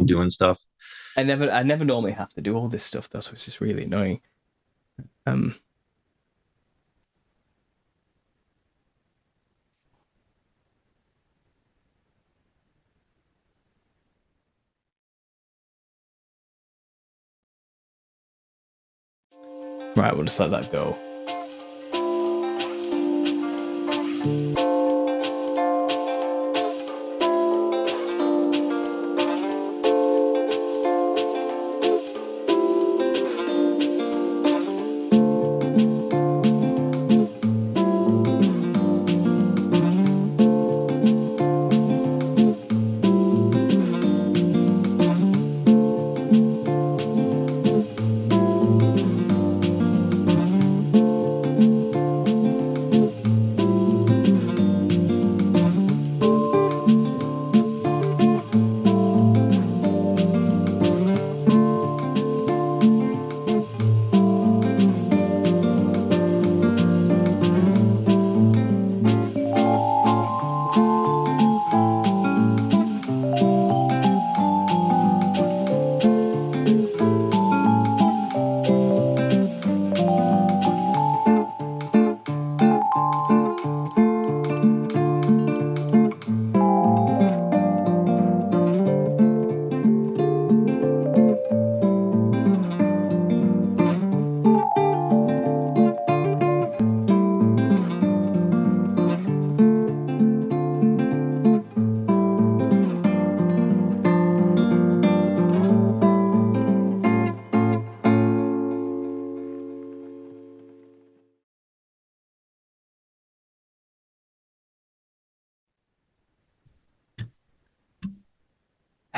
doing stuff. I never normally have to do all this stuff though, so it's just really annoying. Right, we'll just let that go.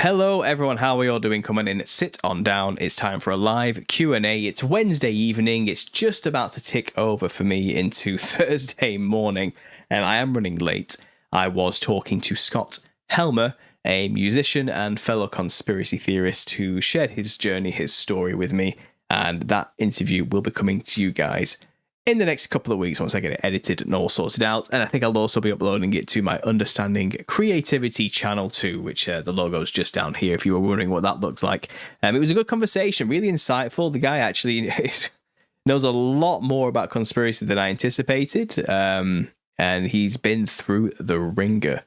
Hello everyone, how are we all doing? Coming in, sit on down. It's time for a live Q&A. It's Wednesday evening. It's just about to tick over for me into Thursday morning, and I am running late. I was talking to Scott Helmer, a musician and fellow conspiracy theorist who shared his journey, his story with me, and that interview will be coming to you guys in the next couple of weeks once I get it edited and all sorted out. And I think I'll also be uploading it to my Understanding Creativity channel too, which the logo's just down here if you were wondering what that looks like. It was a good conversation, really insightful. The guy actually knows a lot more about conspiracy than I anticipated, and he's been through the ringer.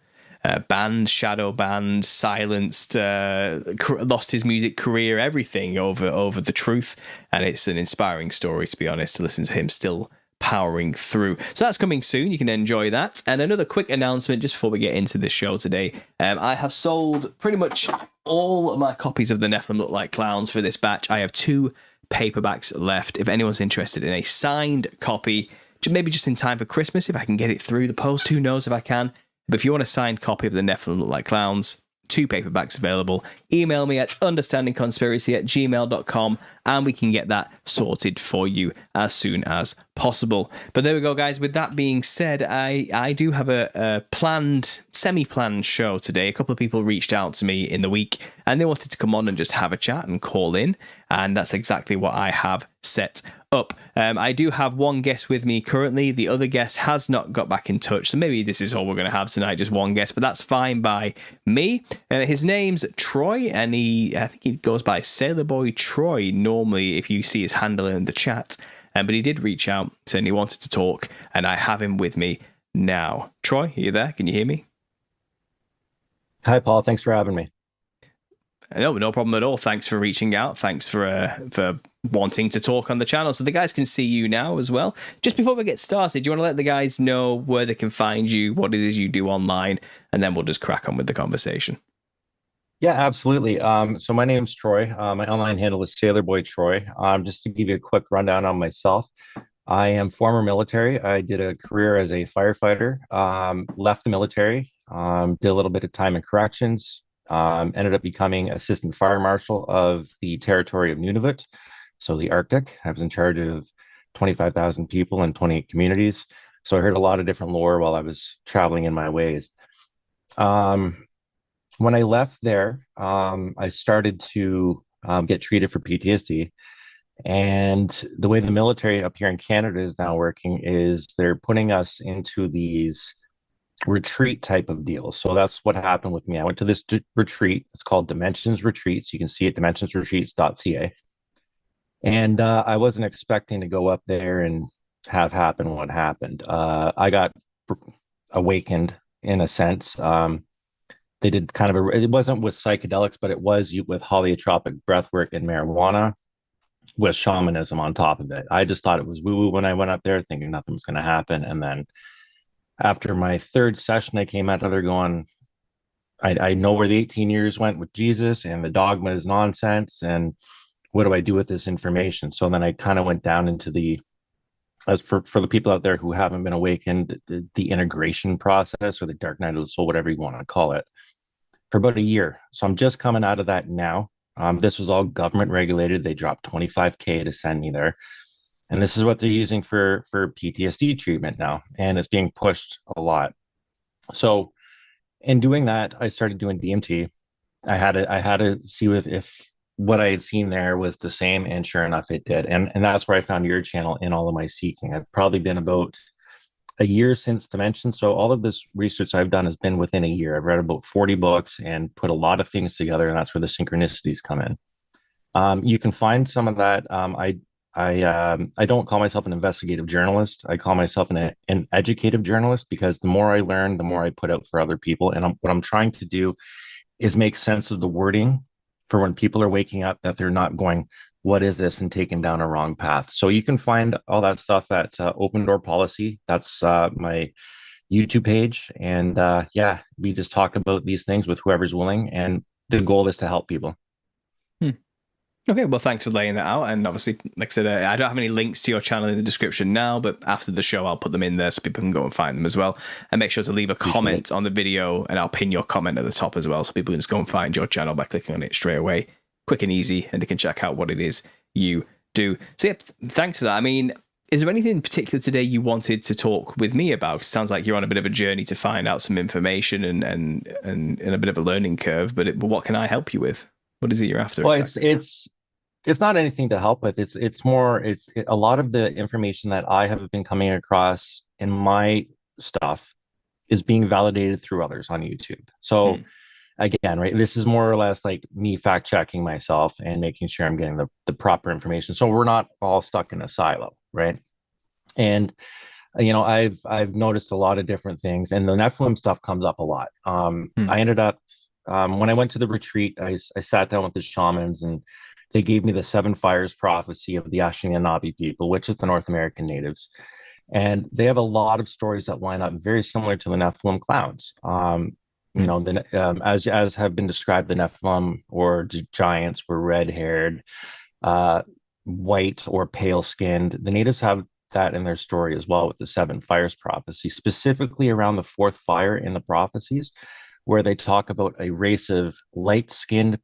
Banned, shadow banned, silenced, lost his music career, everything over the truth. And it's an inspiring story, to be honest, to listen to him still powering through. So that's coming soon. You can enjoy that. And another quick announcement just before we get into this show today. I have sold pretty much all of my copies of the Nephilim Look Like Clowns for this batch. I have 2 paperbacks left. If anyone's interested in a signed copy, maybe just in time for Christmas, if I can get it through the post, who knows if I can. But if you want a signed copy of the Nephilim Look Like Clowns, 2 paperbacks available. Email me at understandingconspiracy@gmail.com and we can get that sorted for you as soon as possible. But there we go, guys. With that being said, I do have a semi-planned show today. A couple of people reached out to me in the week and they wanted to come on and just have a chat and call in. And that's exactly what I have set up. I do have one guest with me currently. The other guest has not got back in touch, so maybe this is all we're going to have tonight, just one guest, but that's fine by me. His name's Troy, and I think he goes by Sailor Boy Troy normally if you see his handle in the chat, but he did reach out saying he wanted to talk, and I have him with me now. Troy, are you there? Can you hear me? Hi, Paul. Thanks for having me. No problem at all. Thanks for reaching out. Thanks for wanting to talk on the channel. So the guys can see you now as well. Just before we get started, do you want to let the guys know where they can find you, what it is you do online, and then we'll just crack on with the conversation. Yeah, absolutely. So my name's Troy. My online handle is Sailor Boy Troy. Just to give you a quick rundown on myself, I am former military. I did a career as a firefighter, left the military, did a little bit of time in corrections, ended up becoming assistant fire marshal of the territory of Nunavut, so the Arctic. I was in charge of 25,000 people and 28 communities. So I heard a lot of different lore while I was traveling in my ways. When I left there, I started to get treated for PTSD. And the way the military up here in Canada is now working is they're putting us into these retreat type of deal. So that's what happened with me. I went to this retreat. It's called Dimensions Retreats. You can see it dimensionsretreats.ca. And I wasn't expecting to go up there and have happen what happened. I got awakened in a sense. They did kind of it wasn't with psychedelics, but it was with holotropic breathwork and marijuana with shamanism on top of it. I just thought it was woo woo when I went up there, thinking nothing was going to happen. And then after my third session, I came out of there going, I know where the 18 years went with Jesus, and the dogma is nonsense. And what do I do with this information? So then I kind of went down into as for the people out there who haven't been awakened, the integration process, or the dark night of the soul, whatever you want to call it, for about a year. So I'm just coming out of that now. This was all government regulated. They dropped 25K to send me there. And this is what they're using for PTSD treatment now. And it's being pushed a lot. So in doing that, I started doing DMT. I had to see if what I had seen there was the same, and sure enough, it did. And that's where I found your channel in all of my seeking. I've probably been about a year since Dimension. So all of this research I've done has been within a year. I've read about 40 books and put a lot of things together, and that's where the synchronicities come in. You can find some of that. I don't call myself an investigative journalist. I call myself an educative journalist, because the more I learn, the more I put out for other people. And what I'm trying to do is make sense of the wording for when people are waking up, that they're not going, what is this, and taken down a wrong path. So you can find all that stuff at Opendoor.policy. That's my YouTube page. And yeah, we just talk about these things with whoever's willing. And the goal is to help people. Okay, well, thanks for laying that out. And obviously, like I said, I don't have any links to your channel in the description now, but after the show, I'll put them in there so people can go and find them as well. And make sure to leave a comment on the video, and I'll pin your comment at the top as well, so people can just go and find your channel by clicking on it straight away. Quick and easy, and they can check out what it is you do. So yeah, thanks for that. I mean, is there anything in particular today you wanted to talk with me about? It sounds like you're on a bit of a journey to find out some information and a bit of a learning curve, but what can I help you with? What is it you're after? Well, exactly? it's not anything to help with. It's more, a lot of the information that I have been coming across in my stuff is being validated through others on YouTube. So again, right, this is more or less like me fact checking myself and making sure I'm getting the proper information. So we're not all stuck in a silo, right? And I've noticed a lot of different things, and the Nephilim stuff comes up a lot. I ended up when I went to the retreat, I sat down with the shamans, and they gave me the seven fires prophecy of the Anishinaabe people, which is the North American natives. And they have a lot of stories that line up very similar to the Nephilim clowns. As have been described, the Nephilim or giants were red-haired, white or pale-skinned. The natives have that in their story as well, with the seven fires prophecy, specifically around the fourth fire in the prophecies, where they talk about a race of light-skinned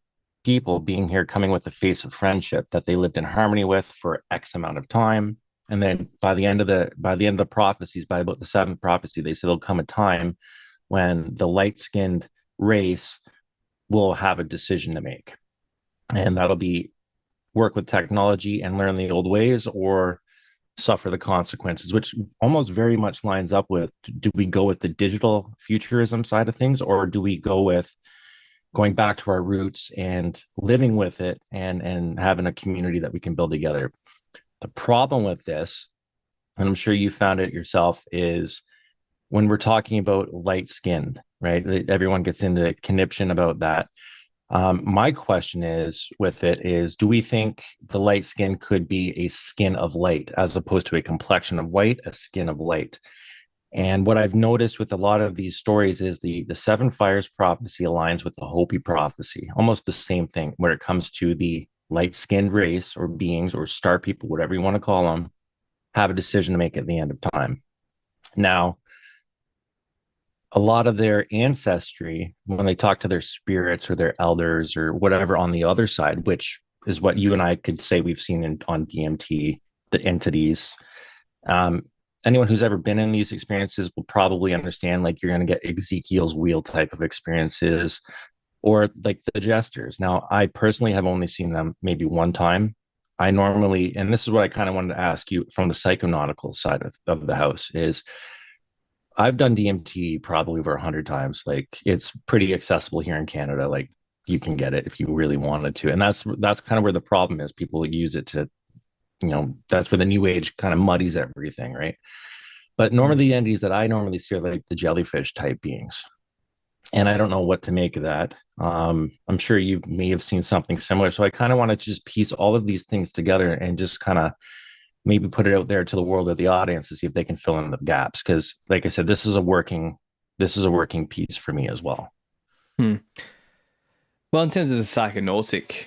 people being here, coming with the face of friendship, that they lived in harmony with for X amount of time. And then by the end of the prophecies, by about the seventh prophecy, they said there'll come a time when the light-skinned race will have a decision to make. And that'll be work with technology and learn the old ways, or suffer the consequences, which almost very much lines up with, do we go with the digital futurism side of things, or do we go with going back to our roots and living with it, and having a community that we can build together? The problem with this, and I'm sure you found it yourself, is when we're talking about light skin, right? Everyone gets into conniption about that. My question is with it is, do we think the light skin could be a skin of light, as opposed to a complexion of white, a skin of light? And what I've noticed with a lot of these stories is the seven fires prophecy aligns with the Hopi prophecy, almost the same thing, where it comes to the light-skinned race or beings or star people, whatever you want to call them, have a decision to make at the end of time. Now, a lot of their ancestry, when they talk to their spirits or their elders or whatever on the other side, which is what you and I could say we've seen on DMT, the entities. Anyone who's ever been in these experiences will probably understand, like, you're going to get Ezekiel's wheel type of experiences, or like the jesters. Now, I personally have only seen them maybe one time. I normally, and this is what I kind of wanted to ask you from the psychonautical side of the house, is I've done DMT probably over 100 times. Like it's pretty accessible here in Canada. Like you can get it if you really wanted to. And that's kind of where the problem is. People use it to, that's where the new age kind of muddies everything, right? But normally the entities that I normally see are like the jellyfish type beings. And I don't know what to make of that. I'm sure you may have seen something similar. So I kind of want to just piece all of these things together and just kind of maybe put it out there to the world of the audience to see if they can fill in the gaps. Because, like I said, this is a working piece for me as well. Hmm. Well, in terms of the psychonautic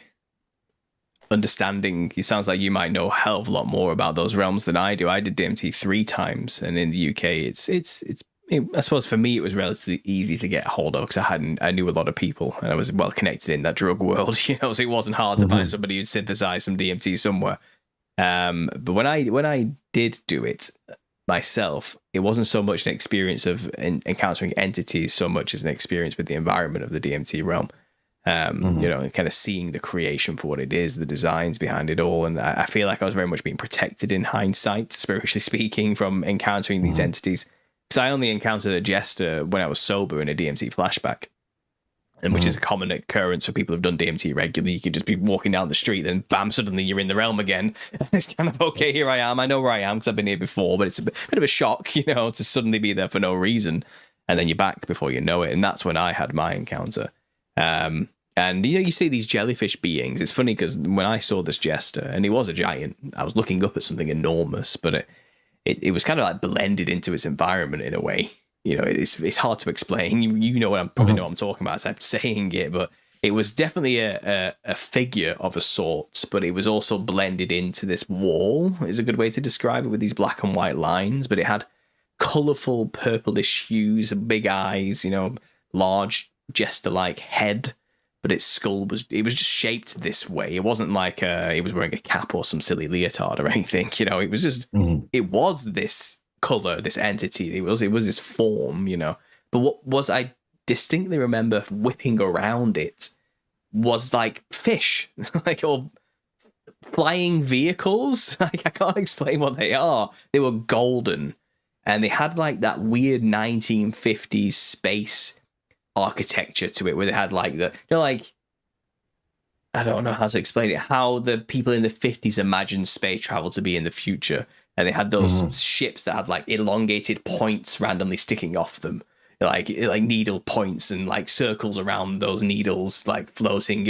understanding, it sounds like you might know a hell of a lot more about those realms than I do. I did DMT 3 times, and in the UK, I suppose for me it was relatively easy to get hold of because I knew a lot of people and I was well connected in that drug world, so it wasn't hard to find somebody who'd synthesize some DMT somewhere. But when I did do it myself, it wasn't so much an experience of encountering entities so much as an experience with the environment of the DMT realm. Kind of seeing the creation for what it is, the designs behind it all. And I feel like I was very much being protected in hindsight, spiritually speaking, from encountering these entities. Because I only encountered a jester when I was sober in a DMT flashback, and which is a common occurrence for people who've done DMT regularly. You could just be walking down the street, then bam, suddenly you're in the realm again. It's kind of, okay, here I am. I know where I am because I've been here before, but it's a bit of a shock, to suddenly be there for no reason. And then you're back before you know it. And that's when I had my encounter. And you see these jellyfish beings. It's funny because when I saw this jester, and he was a giant, I was looking up at something enormous, but it was kind of like blended into its environment in a way. It's hard to explain. You know what I'm probably know what I'm talking about as I'm saying it, but it was definitely a figure of a sort, but it was also blended into this wall, is a good way to describe it, with these black and white lines, but it had colourful purplish hues, big eyes, large jester-like head, but its skull was just shaped this way. It wasn't like it was wearing a cap or some silly leotard or anything. It was just it was this color, this entity. It was this form. But what was I distinctly remember whipping around it was like fish, like or flying vehicles. Like I can't explain what they are. They were golden, and they had like that weird 1950s space architecture to it, where they had like like I don't know how to explain it, how the people in the 50s imagined space travel to be in the future, and they had those ships that had like elongated points randomly sticking off them, like needle points and like circles around those needles like floating.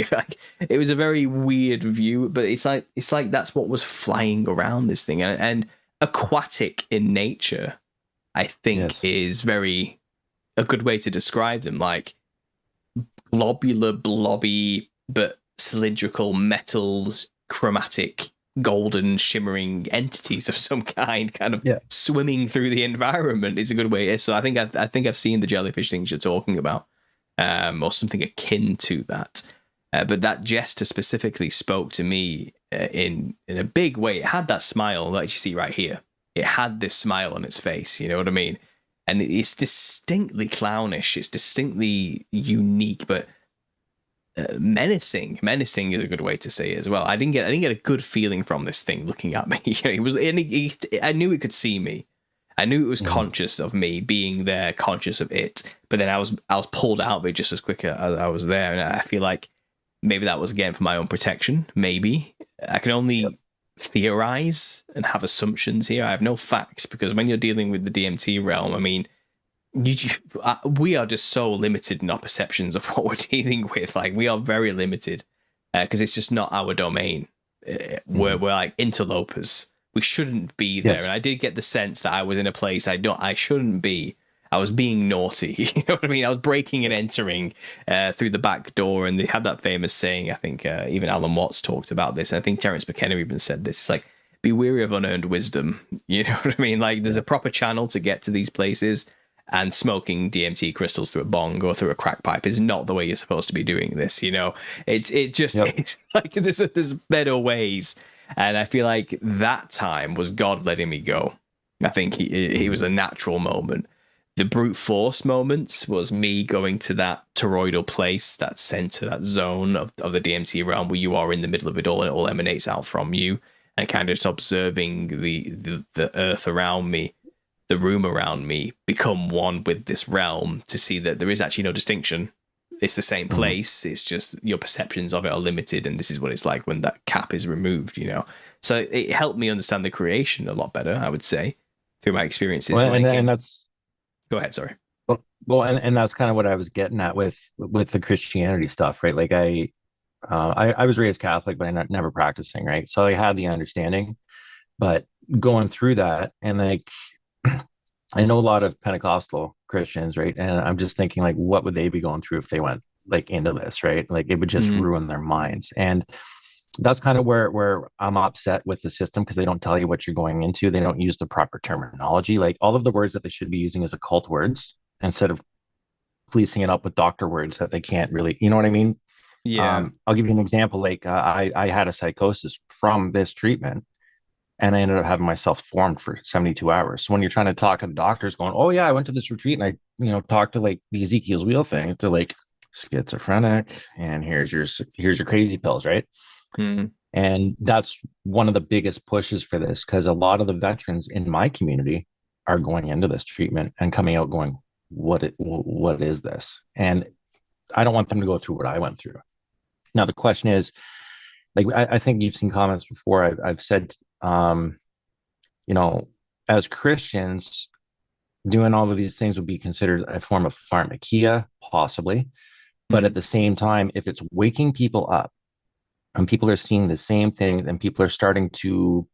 It was a very weird view, but it's like that's what was flying around this thing, and aquatic in nature, I think, is very a good way to describe them, like globular, blobby, but cylindrical, metals, chromatic, golden, shimmering entities of some kind of swimming through the environment is a good way. So I think I've seen the jellyfish things you're talking about, or something akin to that. But that jester specifically spoke to me in a big way. It had that smile that you see right here. It had this smile on its face. You know what I mean? And it's distinctly clownish. It's distinctly unique, but menacing. Menacing is a good way to say it as well. I didn't get a good feeling from this thing looking at me. I knew it could see me. I knew it was conscious of me being there, conscious of it. But then I was pulled out of it just as quick as I was there, and I feel like maybe that was again for my own protection. Maybe I can only theorize and have assumptions here. I have no facts, because when you're dealing with the DMT realm, I mean, we are just so limited in our perceptions of what we're dealing with. Like, we are very limited because it's just not our domain. We're like interlopers. We shouldn't be there. Yes. And I did get the sense that I was in a place I shouldn't be. I was being naughty. You know what I mean? I was breaking and entering through the back door. And they had that famous saying, I think even Alan Watts talked about this. And I think Terence McKenna even said this. It's like, be wary of unearned wisdom. You know what I mean? Like, there's a proper channel to get to these places. And smoking DMT crystals through a bong or through a crack pipe is not the way you're supposed to be doing this. It's like there's better ways. And I feel like that time was God letting me go. I think he was a natural moment. The brute force moments was me going to that toroidal place, that center, that zone of the DMT realm where you are in the middle of it all and it all emanates out from you, and kind of just observing the earth around me the room around me become one with this realm to see that there is actually no distinction. It's the same place. It's just your perceptions of it are limited, and this is what it's like when that cap is removed, you know. So it helped me understand the creation a lot better, I would say, through my experiences. Well, and that's Go ahead, sorry. and that's kind of what I was getting at with the Christianity stuff, right? Like I was raised Catholic, but I'm never practicing, right? So I had the understanding, but going through that, and like I know a lot of Pentecostal Christians, right? And I'm just thinking, like, what would they be going through if they went like into this, right? Like it would just ruin their minds. And that's kind of where I'm upset with the system, because they don't tell you what you're going into. They don't use the proper terminology. Like all of the words that they should be using as occult words, instead of policing it up with doctor words that they can't really, you know what I mean? Yeah. I'll give you an example. Like I had a psychosis from this treatment, and I ended up having myself formed for 72 hours. So when you're trying to talk to the doctors going, oh yeah, I went to this retreat and I, talked to like the Ezekiel's wheel thing. They're like schizophrenic, and here's your crazy pills, right? Mm. And that's one of the biggest pushes for this, because a lot of the veterans in my community are going into this treatment and coming out going, what is this? And I don't want them to go through what I went through. Now the question is, like I think you've seen comments before. I've said, as Christians, doing all of these things would be considered a form of pharmakia, possibly. But at the same time, if it's waking people up and people are seeing the same thing and people are starting to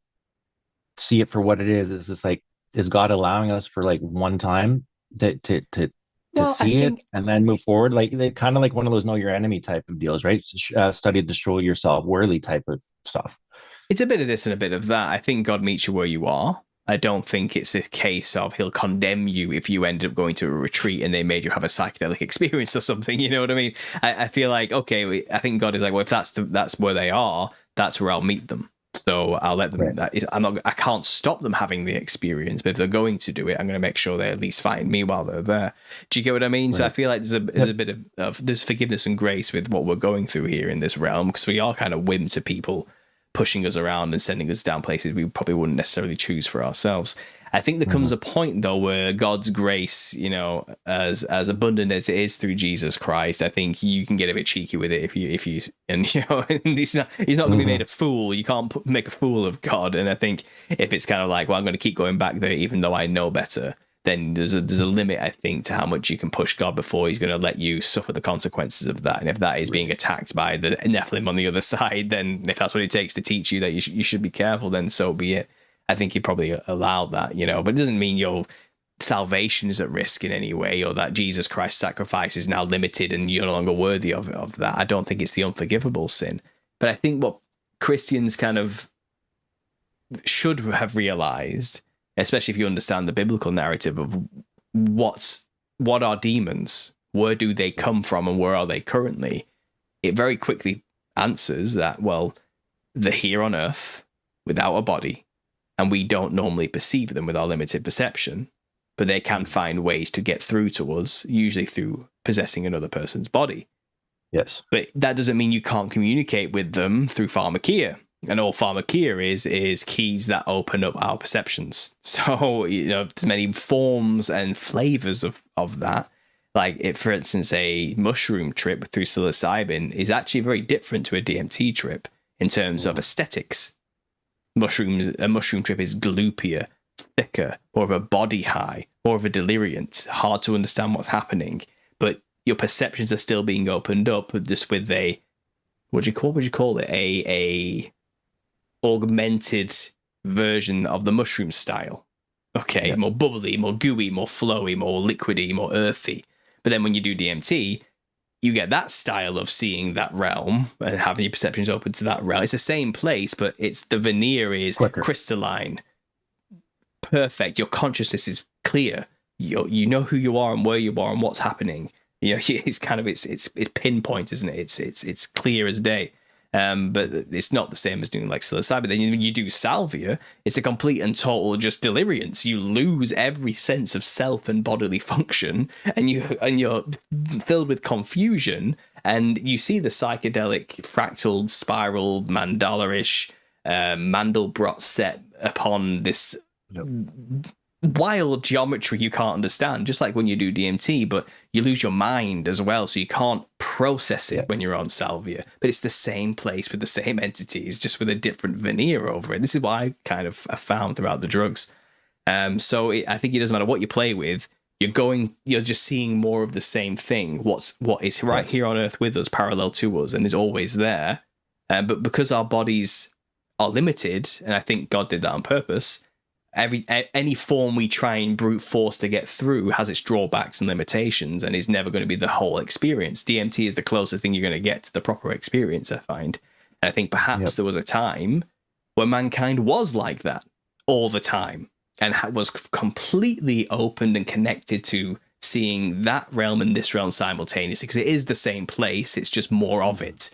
see it for what it is this like, is God allowing us for like one time to see it and then move forward? Like they kind of like one of those know your enemy type of deals, right? Study to destroy yourself, worthy type of stuff. It's a bit of this and a bit of that. I think God meets you where you are. I don't think it's a case of he'll condemn you if you ended up going to a retreat and they made you have a psychedelic experience or something. You know what I mean? I feel like, okay, I think God is like, well, if that's where they are, that's where I'll meet them. So I'll let them. Right. I can't stop them having the experience, but if they're going to do it, I'm going to make sure they at least find me while they're there. Do you get what I mean? Right. So I feel like there's a bit of there's forgiveness and grace with what we're going through here in this realm, because we are kind of whim to people pushing us around and sending us down places we probably wouldn't necessarily choose for ourselves. I think there comes a point though where God's grace, as abundant as it is through Jesus Christ, I think you can get a bit cheeky with it if you and he's not going to be made a fool. You can't make a fool of God. And I think if it's kind of like, well, I'm going to keep going back there even though I know better, then there's a limit, I think, to how much you can push God before he's going to let you suffer the consequences of that. And if that is being attacked by the Nephilim on the other side, then if that's what it takes to teach you that you should be careful, then so be it. I think you probably allow that, but it doesn't mean your salvation is at risk in any way, or that Jesus Christ's sacrifice is now limited and you're no longer worthy of that. I don't think it's the unforgivable sin. But I think what Christians kind of should have realized, especially if you understand the biblical narrative of what are demons, where do they come from, and where are they currently, it very quickly answers that, well, they're here on earth without a body, and we don't normally perceive them with our limited perception, but they can find ways to get through to us, usually through possessing another person's body. Yes. But that doesn't mean you can't communicate with them through pharmakia. And all pharmakia is keys that open up our perceptions. So, there's many forms and flavors of that. Like, for instance, a mushroom trip through psilocybin is actually very different to a DMT trip in terms of aesthetics. A mushroom trip is gloopier, thicker, more of a body high, more of a delirium, hard to understand what's happening. But your perceptions are still being opened up just with a, what do you call it? A augmented version of the mushroom style. Okay, yeah. More bubbly, more gooey, more flowy, more liquidy, more earthy. But then when you do DMT, you get that style of seeing that realm and having your perceptions open to that realm. It's the same place, but it's the veneer is quicker, crystalline, perfect. Your consciousness is clear. You know who you are and where you are and what's happening. It's kind of it's pinpoint, isn't it? It's clear as day. But it's not the same as doing like psilocybin. Then when you do salvia, it's a complete and total just delirium. You lose every sense of self and bodily function, and you're filled with confusion. And you see the psychedelic, fractal, spiral, mandala-ish, Mandelbrot set upon this wild geometry you can't understand, just like when you do DMT, but you lose your mind as well, so you can't process it when you're on salvia. But it's the same place with the same entities, just with a different veneer over it. This is what I kind of found throughout the drugs. I think it doesn't matter what you play with, you're just seeing more of the same thing. What is right here on Earth with us, parallel to us, and is always there. But because our bodies are limited, and I think God did that on purpose, any form we try and brute force to get through has its drawbacks and limitations, and is never going to be the whole experience. DMT is the closest thing you're going to get to the proper experience, I find. And I think perhaps there was a time where mankind was like that all the time, and was completely opened and connected to seeing that realm and this realm simultaneously, because it is the same place. It's just more of it.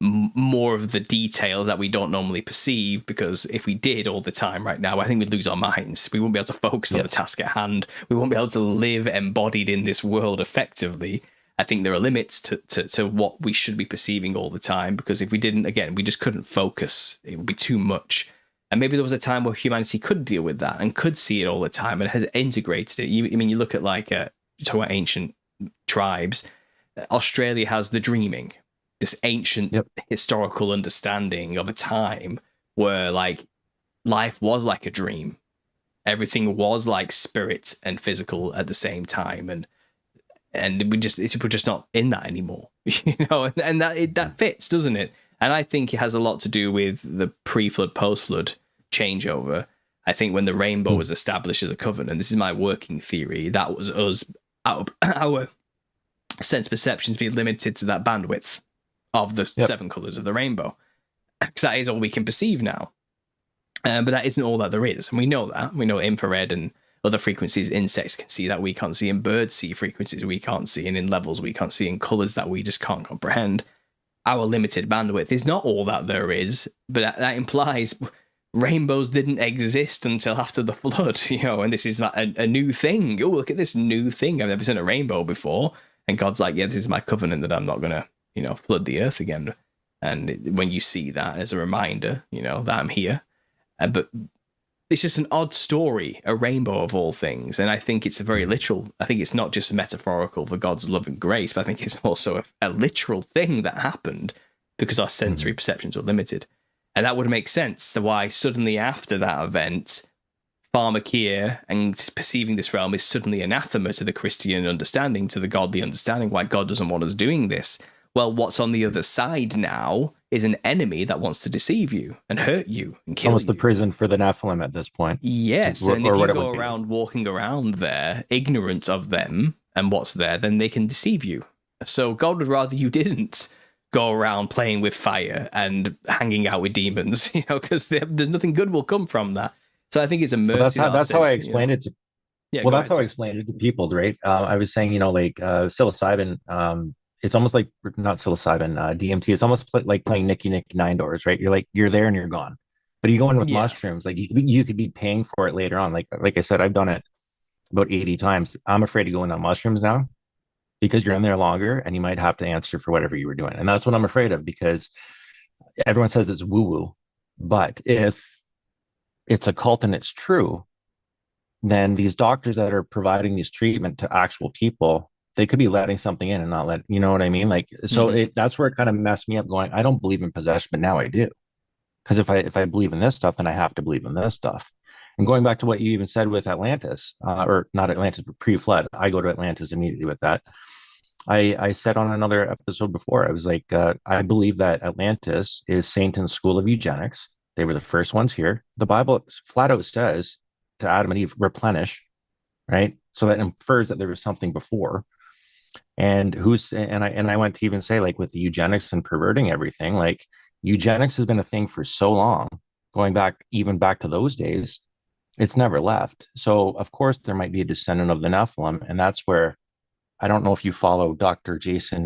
More of the details that we don't normally perceive, because if we did all the time right now, I think we'd lose our minds. We wouldn't be able to focus on the task at hand. We won't be able to live embodied in this world effectively. I think there are limits to what we should be perceiving all the time, because if we didn't, again, we just couldn't focus. It would be too much. And maybe there was a time where humanity could deal with that and could see it all the time and has integrated it. You look at talk about ancient tribes. Australia has the dreaming, this ancient historical understanding of a time where life was like a dream. Everything was like spirit and physical at the same time, and we're just not in that anymore, and that fits, doesn't it? And I think it has a lot to do with the pre-flood, post-flood changeover. I think when the rainbow was established as a covenant, this is my working theory, that was us, our sense perceptions being limited to that bandwidth of the 7 colors of the rainbow, because that is all we can perceive now. But that isn't all that there is, and we know that. We know infrared and other frequencies insects can see that we can't see, and birds see frequencies we can't see, and in levels we can't see, in colors that we just can't comprehend. Our limited bandwidth is not all that there is, but that implies rainbows didn't exist until after the flood, and this is a new thing. Oh, look at this new thing. I've never seen a rainbow before. And God's like, yeah, this is my covenant that I'm not going to, flood the earth again. And when you see that as a reminder, that I'm here. But it's just an odd story, a rainbow of all things. And I think it's a very literal. I think it's not just metaphorical for God's love and grace, but I think it's also a literal thing that happened because our sensory perceptions were limited. And that would make sense to why suddenly after that event, pharmakia and perceiving this realm is suddenly anathema to the Christian understanding, to the godly understanding, why God doesn't want us doing this. Well, what's on the other side now is an enemy that wants to deceive you and hurt you and kill you. Almost the prison for the Nephilim at this point. Yes, and if you go around walking around there, ignorant of them and what's there, then they can deceive you. So God would rather you didn't go around playing with fire and hanging out with demons, because there's nothing good will come from that. So I think it's a mercy. That's how I explained it to. Yeah, well, that's how I explained it to people, right? I was saying, psilocybin. It's almost like not psilocybin, DMT. It's almost like playing Nicky Nicky Nine Doors, right? You're there and you're gone. But you go in with mushrooms, like you could be paying for it later on. Like I said, I've done it about 80 times. I'm afraid to go in on mushrooms now because you're in there longer and you might have to answer for whatever you were doing. And that's what I'm afraid of, because everyone says it's woo-woo. But if it's a cult and it's true, then these doctors that are providing these treatment to actual people, they could be letting something in and not let, you know what I mean? That's where it kind of messed me up, going, I don't believe in possession, but now I do. Because if I believe in this stuff, then I have to believe in this stuff. And going back to what you even said with Atlantis, or not Atlantis, but pre-flood, I go to Atlantis immediately with that. I said on another episode before, I was like, I believe that Atlantis is Satan's school of eugenics. They were the first ones here. The Bible flat out says to Adam and Eve, replenish, right? So that infers that there was something before. And I went to even say, like, with the eugenics and perverting everything, like, eugenics has been a thing for so long, going back to those days, it's never left. So of course there might be a descendant of the Nephilim, and that's where, I don't know if you follow Dr. Jason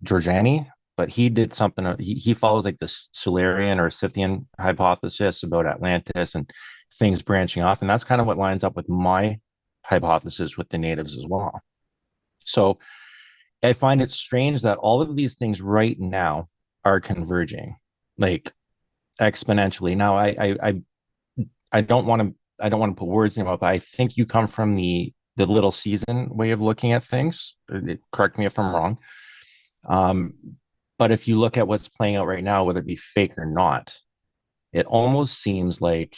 Georgiani, but he did something. He follows like the Solarian or Scythian hypothesis about Atlantis and things branching off, and that's kind of what lines up with my hypothesis with the natives as well. So I find it strange that all of these things right now are converging, like, exponentially. Now, I don't want to I don't want to put words in your mouth, but I think you come from the little season way of looking at things. Correct me if I'm wrong. Um, but if you look at what's playing out right now, whether it be fake or not, it almost seems like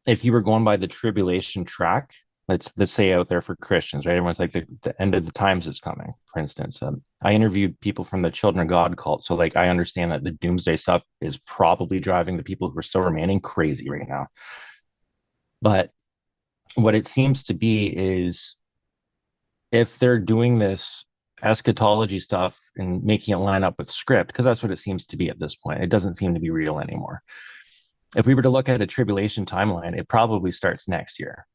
if you were going by the tribulation track, let's say out there for Christians, right? Everyone's like the end of the times is coming, for instance. I interviewed people from the Children of God cult, so like I understand that the doomsday stuff is probably driving the people who are still remaining crazy right now. But what it seems to be is if they're doing this eschatology stuff and making it line up with script, because that's what it seems to be at this point. It doesn't seem to be real anymore. If we were to look at a tribulation timeline, it probably starts next year,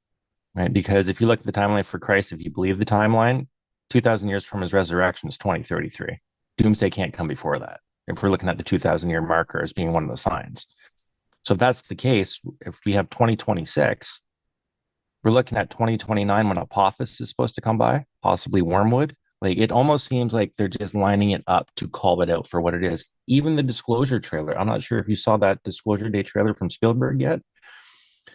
right? Because if you look at the timeline for Christ, if you believe the timeline, 2,000 years from his resurrection is 2033. Doomsday can't come before that. If we're looking at the 2,000-year marker as being one of the signs. So if that's the case, if we have 2026, we're looking at 2029 when Apophis is supposed to come by, possibly Wormwood. Like it almost seems like they're just lining it up to call it out for what it is. Even the Disclosure trailer. I'm not sure if you saw that Disclosure Day trailer from Spielberg yet.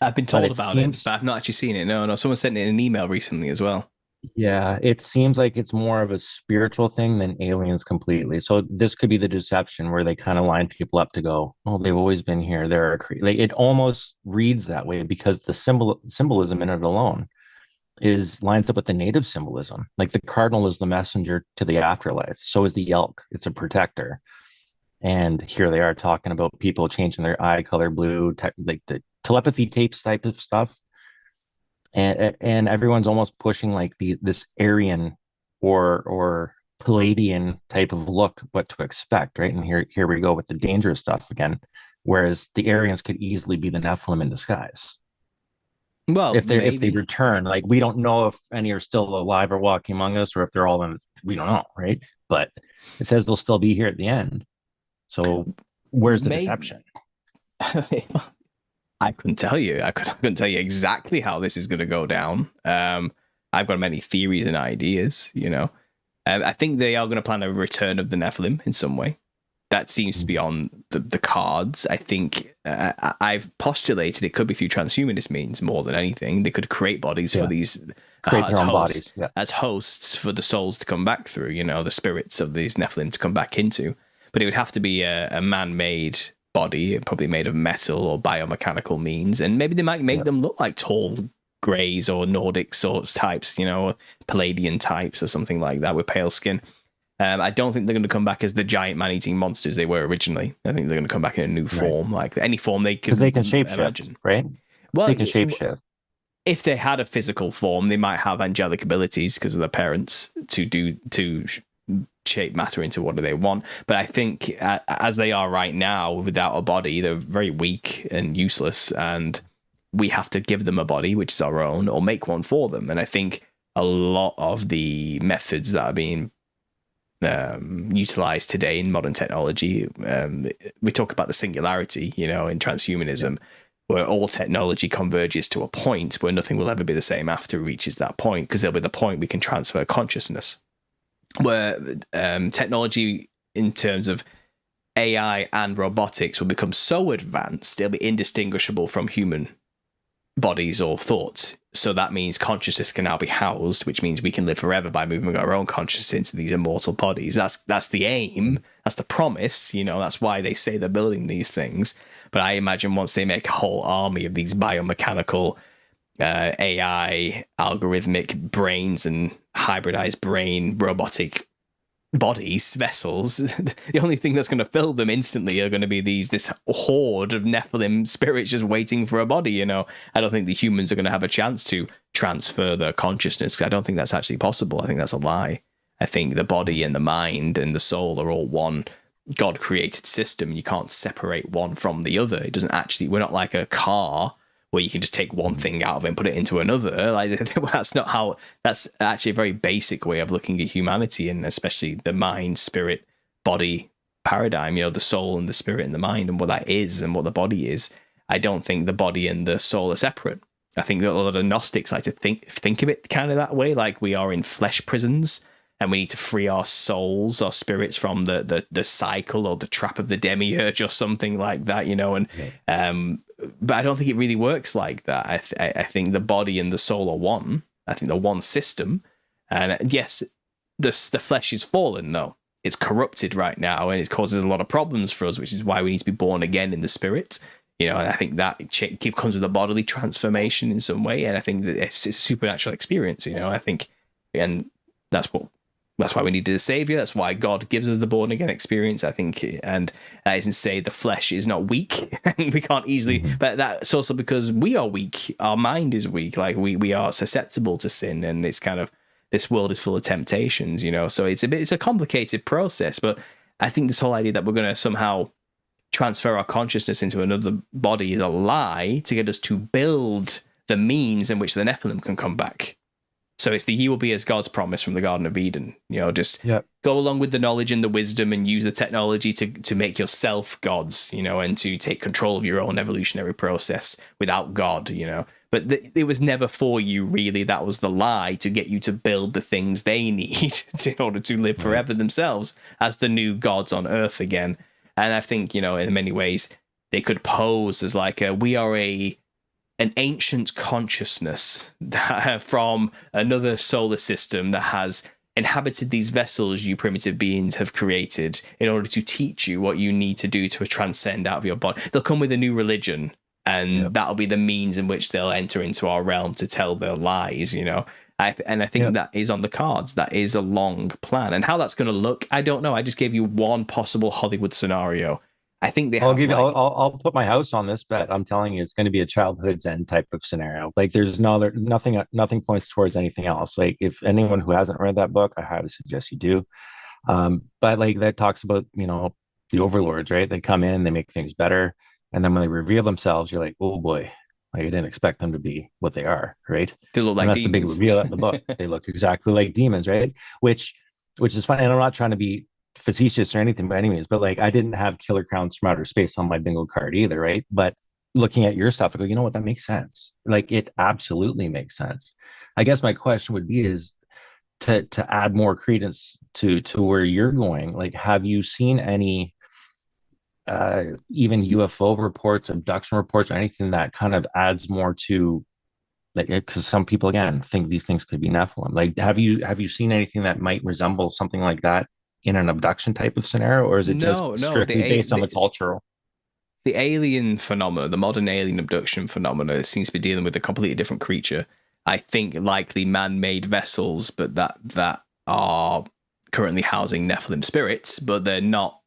I've been But told about it, but I've not actually seen it. No, someone sent it in an email recently as well. yeah, it seems like it's more of a spiritual thing than aliens completely. So this could be the deception where they kind of line people up to go, oh, they've always been here. They're like it almost reads that way because the symbolism in it alone is lines up with the native symbolism. Like the cardinal is the messenger to the afterlife. So is the elk. It's a protector. And here they are talking about people changing their eye color blue, like the telepathy tapes type of stuff. And everyone's almost pushing like this Aryan or Palladian type of look, what to expect, right? And here we go with the dangerous stuff again. Whereas the Aryans could easily be the Nephilim in disguise Well, if they maybe. return. Like we don't know if any are still alive or walking among us, or if they're all in. We don't know, right? But it says they'll still be here at the end. So where's the Maybe. deception? I couldn't tell you. I couldn't tell you exactly how this is going to go down. I've got many theories and ideas. I think they are going to plan a return of the Nephilim in some way. That seems to be on the cards. I think I've postulated it could be through transhumanist means more than anything. They could create bodies for these create their own hosts, bodies as hosts for the souls to come back through. The spirits of these Nephilim to come back into. But it would have to be a man-made body, probably made of metal or biomechanical means, and maybe they might make them look like tall greys or Nordic sorts types, Palladian types or something like that with pale skin. I don't think they're going to come back as the giant man-eating monsters they were originally. I think they're going to come back in a new form, like any form they can. Because they can shapeshift, imagine. right? Well, they can shapeshift. If they had a physical form, they might have angelic abilities because of their parents to shape matter into what do they want. But I think as they are right now, without a body, they're very weak and useless, and we have to give them a body, which is our own, or make one for them. And I think a lot of the methods that are being utilized today in modern technology, we talk about the singularity, in transhumanism, where all technology converges to a point where nothing will ever be the same after it reaches that point, because there'll be the point we can transfer consciousness, where technology in terms of AI and robotics will become so advanced it'll be indistinguishable from human bodies or thoughts. So that means consciousness can now be housed, which means we can live forever by moving our own consciousness into these immortal bodies. That's the aim. That's the promise. That's why they say they're building these things. But I imagine once they make a whole army of these biomechanical AI algorithmic brains and hybridized brain robotic bodies, vessels, the only thing that's going to fill them instantly are going to be this horde of Nephilim spirits just waiting for a body. I don't think the humans are going to have a chance to transfer their consciousness, because I don't think that's actually possible. I think that's a lie. I think the body and the mind and the soul are all one God created system. You can't separate one from the other. It doesn't actually, we're not like a car where you can just take one thing out of it and put it into another. Like that's not how. That's actually a very basic way of looking at humanity, and especially the mind, spirit, body paradigm. The soul and the spirit and the mind, and what that is, and what the body is. I don't think the body and the soul are separate. I think that a lot of Gnostics like to think of it kind of that way, like we are in flesh prisons, and we need to free our souls, our spirits from the cycle or the trap of the demiurge or something like that. And but I don't think it really works like that. I think the body and the soul are one. I think they're one system. And yes, the flesh is fallen, though. It's corrupted right now, and it causes a lot of problems for us, which is why we need to be born again in the spirit. And I think that comes with a bodily transformation in some way, and I think that it's a supernatural experience. I think, and that's why we needed a savior. That's why God gives us the born again experience, I think. And that isn't to say the flesh is not weak. We can't easily, but that's also because we are weak. Our mind is weak. Like we are susceptible to sin, and it's kind of, this world is full of temptations, so it's a complicated process. But I think this whole idea that we're going to somehow transfer our consciousness into another body is a lie to get us to build the means in which the Nephilim can come back. So it's the "you will be as God's promise" from the Garden of Eden. Just go along with the knowledge and the wisdom and use the technology to make yourself gods, and to take control of your own evolutionary process without God, But it was never for you, really. That was the lie, to get you to build the things they need in order to live forever themselves as the new gods on earth again. And I think, in many ways, they could pose as like we are an ancient consciousness from another solar system that has inhabited these vessels you primitive beings have created in order to teach you what you need to do to transcend out of your body. They'll come with a new religion, and that'll be the means in which they'll enter into our realm to tell their lies, I think that is on the cards. That is a long plan. And how that's going to look, I don't know. I just gave you one possible Hollywood scenario. I think I'll put my house on this bet. I'm telling you, it's going to be a childhood Zen type of scenario. Like there's nothing points towards anything else. Like if anyone who hasn't read that book, I highly suggest you do. But like that talks about, the overlords, right? They come in, they make things better. And then when they reveal themselves, you're like, oh boy, like I didn't expect them to be what they are, right? They look like and that's demons. the big reveal in the book. They look exactly like demons, right? Which is funny. And I'm not trying to be facetious or anything by any means, but like I didn't have Killer Crowns from Outer Space on my bingo card either, right? But looking at your stuff, I go, you know what, that makes sense. Like it absolutely makes sense. I guess my question would be is to add more credence to where you're going. Like, have you seen any even UFO reports, abduction reports, or anything that kind of adds more to, like, because some people again think these things could be Nephilim. Like, have you seen anything that might resemble something like that in an abduction type of scenario, or is it just strictly based on the cultural? The alien phenomena, the modern alien abduction phenomena, seems to be dealing with a completely different creature. I think likely man-made vessels, but that are currently housing Nephilim spirits, but they're not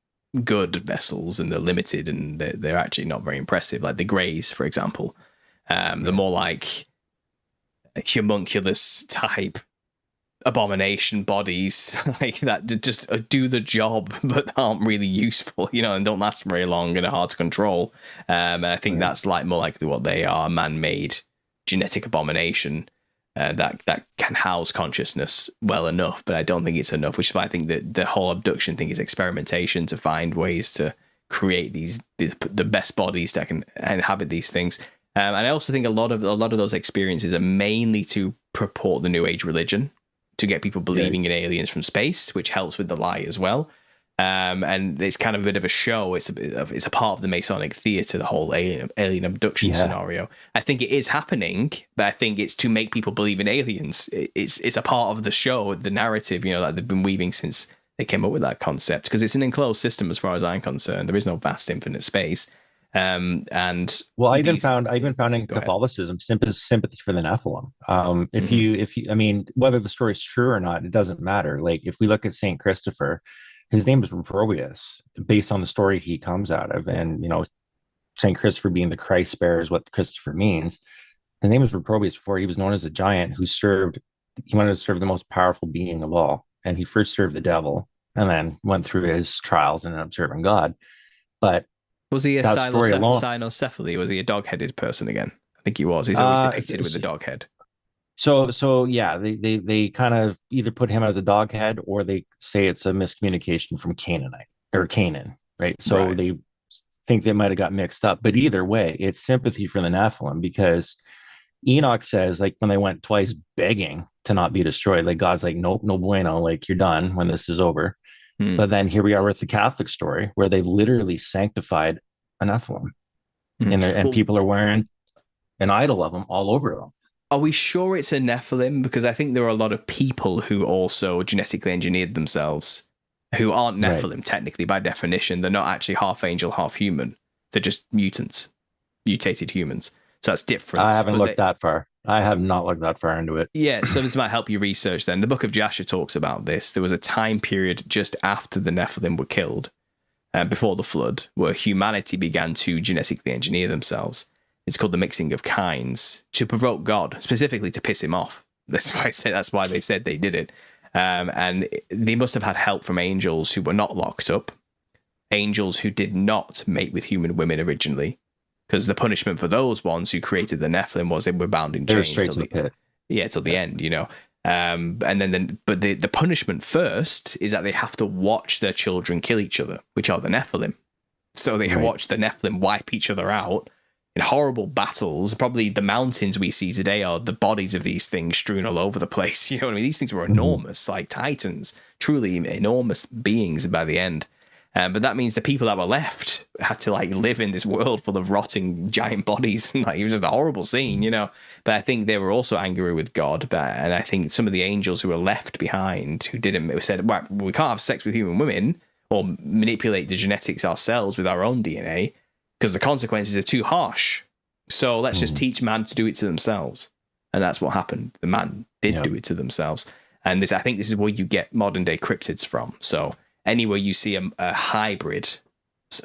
good vessels, and they're limited, and they're actually not very impressive. Like the Greys, for example, they're more like homunculus type abomination bodies like that just do the job but aren't really useful, and don't last very long and are hard to control. And I think that's like more likely what they are, a man-made genetic abomination that can house consciousness well enough, but I don't think it's enough, which is why I think that the whole abduction thing is experimentation to find ways to create the best bodies that can inhabit these things. And I also think a lot of those experiences are mainly to purport the New Age religion, to get people believing in aliens from space, which helps with the lie as well. And it's kind of a bit of a show. It's a part of the Masonic theater, the whole alien abduction scenario. I think it is happening, but I think it's to make people believe in aliens. It's a part of the show, the narrative, that they've been weaving since they came up with that concept, because it's an enclosed system as far as I'm concerned. There is no vast infinite space. And well, I even found in Catholicism sympathy for the Nephilim. If you, I mean, whether the story is true or not, it doesn't matter. Like if we look at Saint Christopher, his name is Reprobius, based on the story he comes out of, and Saint Christopher being the Christ bearer is what Christopher means. His name is Reprobius before he was known as a giant who he wanted to serve the most powerful being of all, and he first served the devil, and then went through his trials and ended up serving God. But was he a cynocephaly? Was he a dog-headed person again? I think he was. He's always depicted with a dog head. So yeah, they kind of either put him as a dog head, or they say it's a miscommunication from Canaan, right? So they think they might have got mixed up. But either way, it's sympathy for the Nephilim, because Enoch says, like, when they went twice begging to not be destroyed, like God's like, nope, no bueno, like you're done when this is over. But then here we are with the Catholic story where they've literally sanctified a Nephilim. and Well, people are wearing an idol of them all over them. are we sure it's a Nephilim? Because I think there are a lot of people who also genetically engineered themselves who aren't Right. Nephilim technically by definition. They're not actually half angel, half human. They're just mutants, mutated humans. So that's different. I haven't looked that far. I have not looked that far into it. Yeah, so this might help you research then. The Book of Jasher talks about this. There was a time period just after the Nephilim were killed, before the flood, where humanity began to genetically engineer themselves. It's called the mixing of kinds to provoke God, specifically to piss him off. That's why they said they did it. And they must have had help from angels who were not locked up, angels who did not mate with human women originally, because the punishment for those ones who created the Nephilim was they were bound in chains Straight to the pit. Yeah, till the end, you know. And but the punishment first is that they have to watch their children kill each other, which are the Nephilim. So they watch the Nephilim wipe each other out in horrible battles. Probably the mountains we see today are the bodies of these things strewn all over the place. You know what I mean? These things were enormous, like titans, truly enormous beings by the end. But that means the people that were left had to like live in this world full of rotting giant bodies. Like, it was just a horrible scene, you know. But I think they were also angry with God. And I think some of the angels who were left behind, who said, well, we can't have sex with human women or manipulate the genetics ourselves with our own DNA because the consequences are too harsh. So let's just teach man to do it to themselves. And that's what happened. The man did do it to themselves. And I think this is where you get modern day cryptids from. So anywhere you see a hybrid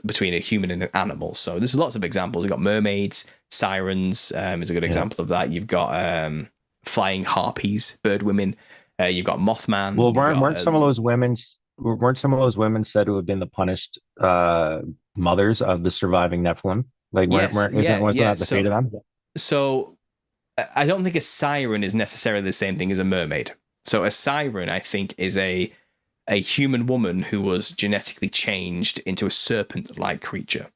between a human and an animal. So there's lots of examples. You've got mermaids, sirens is a good example of that. You've got flying harpies, bird women. You've got Mothman. Well, weren't some of those women said to have been the punished mothers of the surviving Nephilim? Like, wasn't that the fate of them? So I don't think a siren is necessarily the same thing as a mermaid. So a siren, I think, is a human woman who was genetically changed into a serpent-like creature.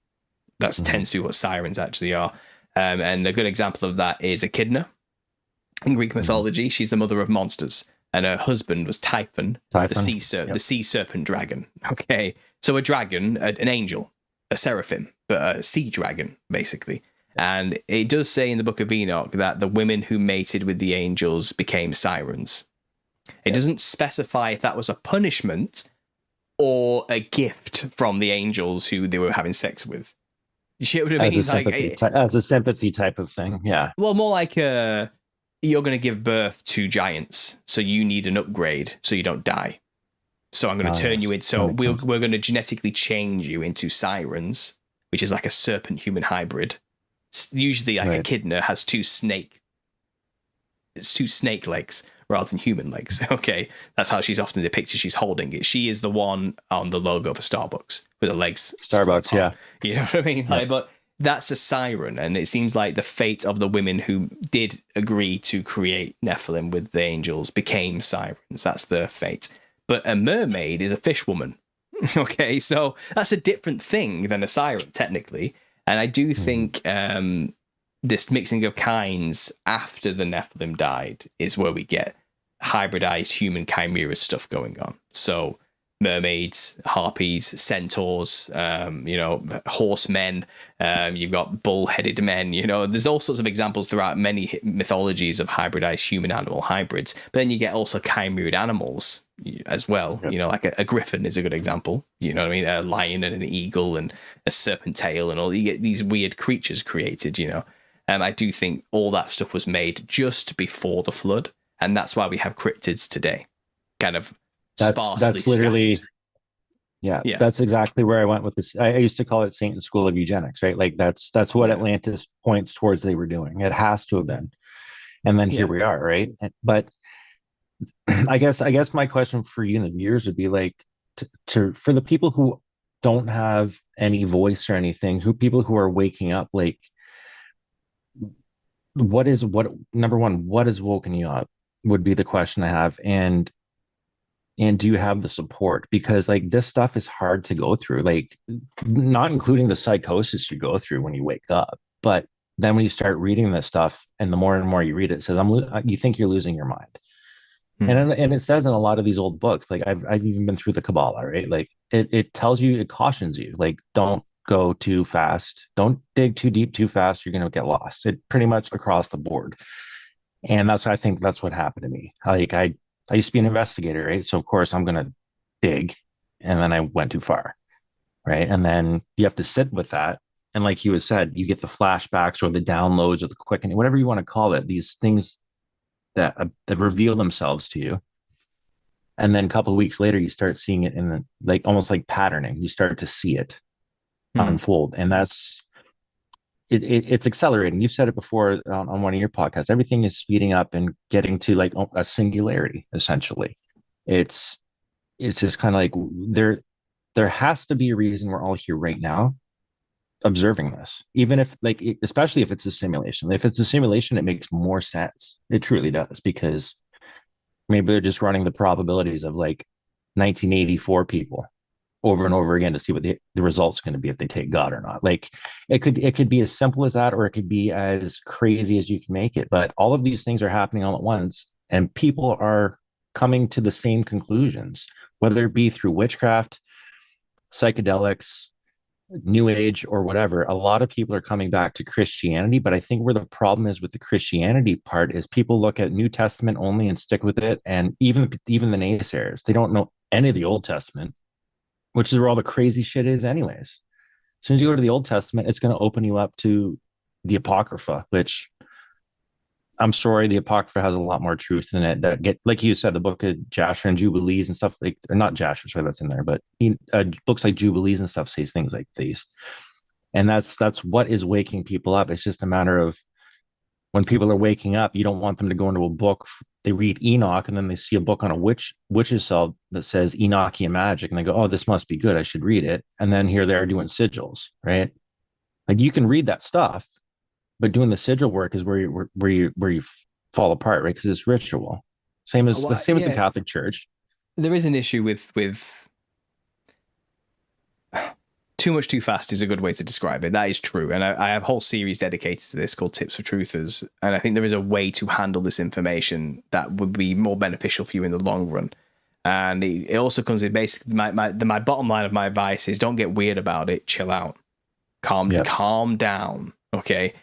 That tends to be what sirens actually are. And a good example of that is Echidna. In Greek mythology, she's the mother of monsters. And her husband was Typhon. The sea serpent dragon. Okay, so a dragon, an angel, a seraphim, but a sea dragon, basically. And it does say in the Book of Enoch that the women who mated with the angels became sirens. It doesn't specify if that was a punishment or a gift from the angels who they were having sex with. You see what I mean? As a sympathy type of thing, yeah. Well, more like you're going to give birth to giants, so you need an upgrade so you don't die. So I'm going to turn you in. So we're going to genetically change you into sirens, which is like a serpent-human hybrid. Usually, like Echidna has two snake legs rather than human legs. Okay, that's how she's often depicted. She's holding it. She is the one on the logo for Starbucks with the legs. Starbucks, yeah. You know what I mean? Like, but that's a siren, and it seems like the fate of the women who did agree to create Nephilim with the angels became sirens. That's their fate. But a mermaid is a fish woman. Okay, so that's a different thing than a siren, technically. And I do think this mixing of kinds after the Nephilim died is where we get hybridized human chimera stuff going on. So mermaids, harpies, centaurs, horsemen, you've got bull-headed men, there's all sorts of examples throughout many mythologies of hybridized human-animal hybrids. But then you get also chimerid animals as well. Like a griffin is a good example. You know what I mean? A lion and an eagle and a serpent tail and all. You get these weird creatures created, I do think all that stuff was made just before the flood. And that's why we have cryptids today. Kind of that's literally scattered. That's exactly where I went with this. I used to call it Satan's School of Eugenics, right? Like that's what Atlantis points towards they were doing. It has to have been. And then here we are, right? But I guess my question for you and the viewers would be like for the people who don't have any voice or anything, people who are waking up, like number one, what has woken you up would be the question I have. And do you have the support? Because like this stuff is hard to go through, like not including the psychosis you go through when you wake up. But then when you start reading this stuff and the more and more you read it, it says, you think you're losing your mind. And it says in a lot of these old books, like I've even been through the Kabbalah, right? Like it tells you, it cautions you, like don't go too fast. Don't dig too deep too fast. You're going to get lost. It pretty much across the board. And I think that's what happened to me. I used to be an investigator, right? So of course I'm going to dig, and then I went too far, right? And then you have to sit with that. And like you had said, you get the flashbacks or the downloads or the quickening, whatever you want to call it, these things that reveal themselves to you. And then a couple of weeks later, you start seeing it in the, like almost like patterning. You start to see it unfold, and it's accelerating. You've said it before on one of your podcasts. Everything is speeding up and getting to like a singularity. Essentially, it's just kind of like there has to be a reason we're all here right now observing this, even if like especially if it's a simulation. If it's a simulation, it makes more sense. It truly does, because maybe they're just running the probabilities of like 1984 people over and over again to see what the result's going to be if they take God or not. Like it could be as simple as that, or it could be as crazy as you can make it. But all of these things are happening all at once, and people are coming to the same conclusions, whether it be through witchcraft, psychedelics, new age, or whatever. A lot of people are coming back to Christianity, but I think where the problem is with the Christianity part is people look at New Testament only and stick with it. And even the naysayers, they don't know any of the Old Testament, which is where all the crazy shit is anyways. As soon as you go to the Old Testament, it's going to open you up to the Apocrypha, which I'm sorry, the Apocrypha has a lot more truth in it. Like you said, the book of Jasher and Jubilees and stuff, like, or not Jasher, sorry, that's in there, but books like Jubilees and stuff says things like these. And that's what is waking people up. It's just a matter of when people are waking up, you don't want them to go into a book. They read Enoch and then they see a book on a witch's cell that says Enochian magic, and they go, "Oh, this must be good. I should read it." And then here they are doing sigils, right? Like you can read that stuff, but doing the sigil work is where you fall apart, right? Because it's ritual. Same as the Catholic Church. There is an issue with too much too fast is a good way to describe it. That is true. And I have a whole series dedicated to this called Tips for Truthers. And I think there is a way to handle this information that would be more beneficial for you in the long run. And it also comes with basically my bottom line of my advice is don't get weird about it. Chill out. Calm down. Okay.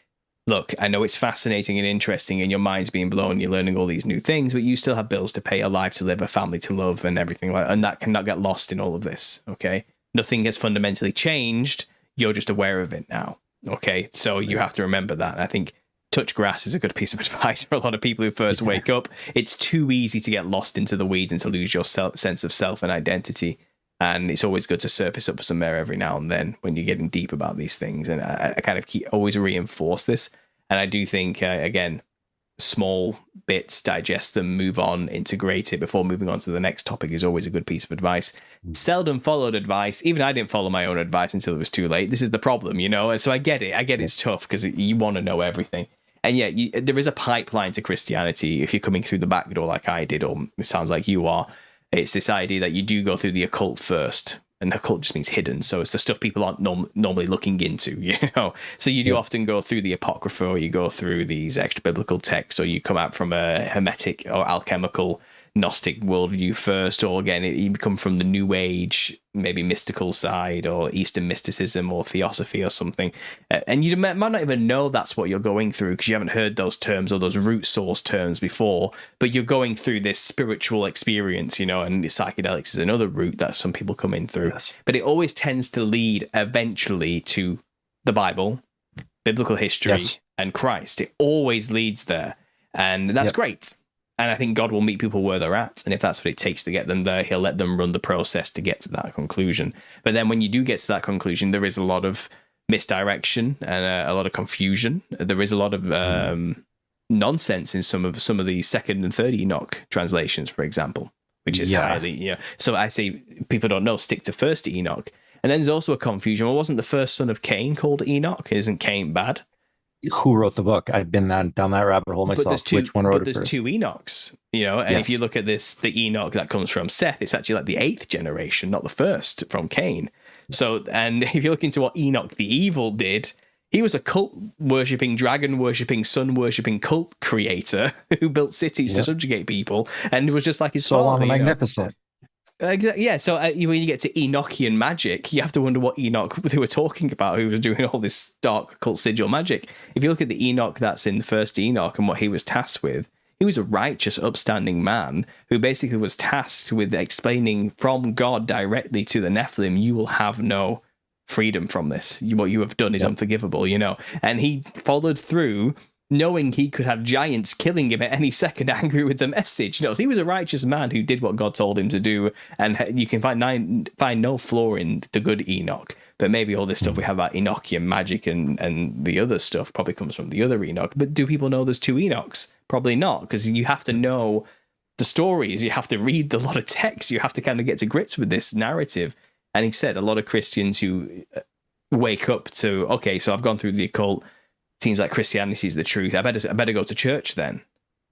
Look, I know it's fascinating and interesting and your mind's being blown. You're learning all these new things, but you still have bills to pay, a life to live, a family to love, and everything like that. And that cannot get lost in all of this. Okay. Nothing gets fundamentally changed. You're just aware of it now. Okay. So you have to remember that. I think touch grass is a good piece of advice for a lot of people who first wake up. It's too easy to get lost into the weeds and to lose your sense of self and identity. And it's always good to surface up some air every now and then when you're getting deep about these things. And I kind of always reinforce this. And I do think, again, small bits, digest them, move on, integrate it before moving on to the next topic is always a good piece of advice. Seldom followed advice. Even I didn't follow my own advice until it was too late. This is the problem, you know? So I get it. It's tough because you want to know everything. And yet there is a pipeline to Christianity. If you're coming through the back door like I did, or it sounds like you are, it's this idea that you do go through the occult first. And occult just means hidden, so it's the stuff people aren't normally looking into, you know. So you do often go through the Apocrypha, or you go through these extra biblical texts, or you come out from a Hermetic or alchemical Gnostic worldview first, or again, you come from the New Age, maybe mystical side, or Eastern mysticism, or theosophy, or something. And you might not even know that's what you're going through because you haven't heard those terms or those root source terms before. But you're going through this spiritual experience, you know, and psychedelics is another route that some people come in through. Yes. But it always tends to lead eventually to the Bible, biblical history, and Christ. It always leads there, and that's great. And I think God will meet people where they're at. And if that's what it takes to get them there, he'll let them run the process to get to that conclusion. But then when you do get to that conclusion, there is a lot of misdirection and a lot of confusion. There is a lot of nonsense in some of the second and third Enoch translations, for example, which is highly, you know. So I say people don't know, stick to first Enoch. And then there's also a confusion. Well, wasn't the first son of Cain called Enoch? Isn't Cain bad? Who wrote the book? I've been down that rabbit hole myself. Which one wrote it first? There's two Enochs, you know, and if you look at this, the Enoch that comes from Seth, it's actually like the 8th generation, not the first from Cain. So, and if you look into what Enoch the Evil did, he was a cult-worshipping, dragon-worshipping, sun-worshipping cult creator who built cities to subjugate people, and it was just like his father. Solon the Magnificent. Yeah, so when you get to Enochian magic, you have to wonder what Enoch they were talking about, who was doing all this dark occult sigil magic. If you look at the Enoch that's in the first Enoch and what he was tasked with, he was a righteous, upstanding man who basically was tasked with explaining from God directly to the Nephilim, you will have no freedom from this. What you have done is unforgivable, And he followed through, knowing he could have giants killing him at any second, angry with the message. So he was a righteous man who did what God told him to do, and you can find no flaw in the good Enoch. But maybe all this stuff we have about Enochian magic and the other stuff probably comes from the other Enoch. But do people know there's two Enochs? Probably not, because you have to know the stories, you have to read a lot of text, you have to kind of get to grips with this narrative. And he said a lot of Christians who wake up to, okay, so I've gone through the occult, seems like Christianity is the truth. I better go to church then.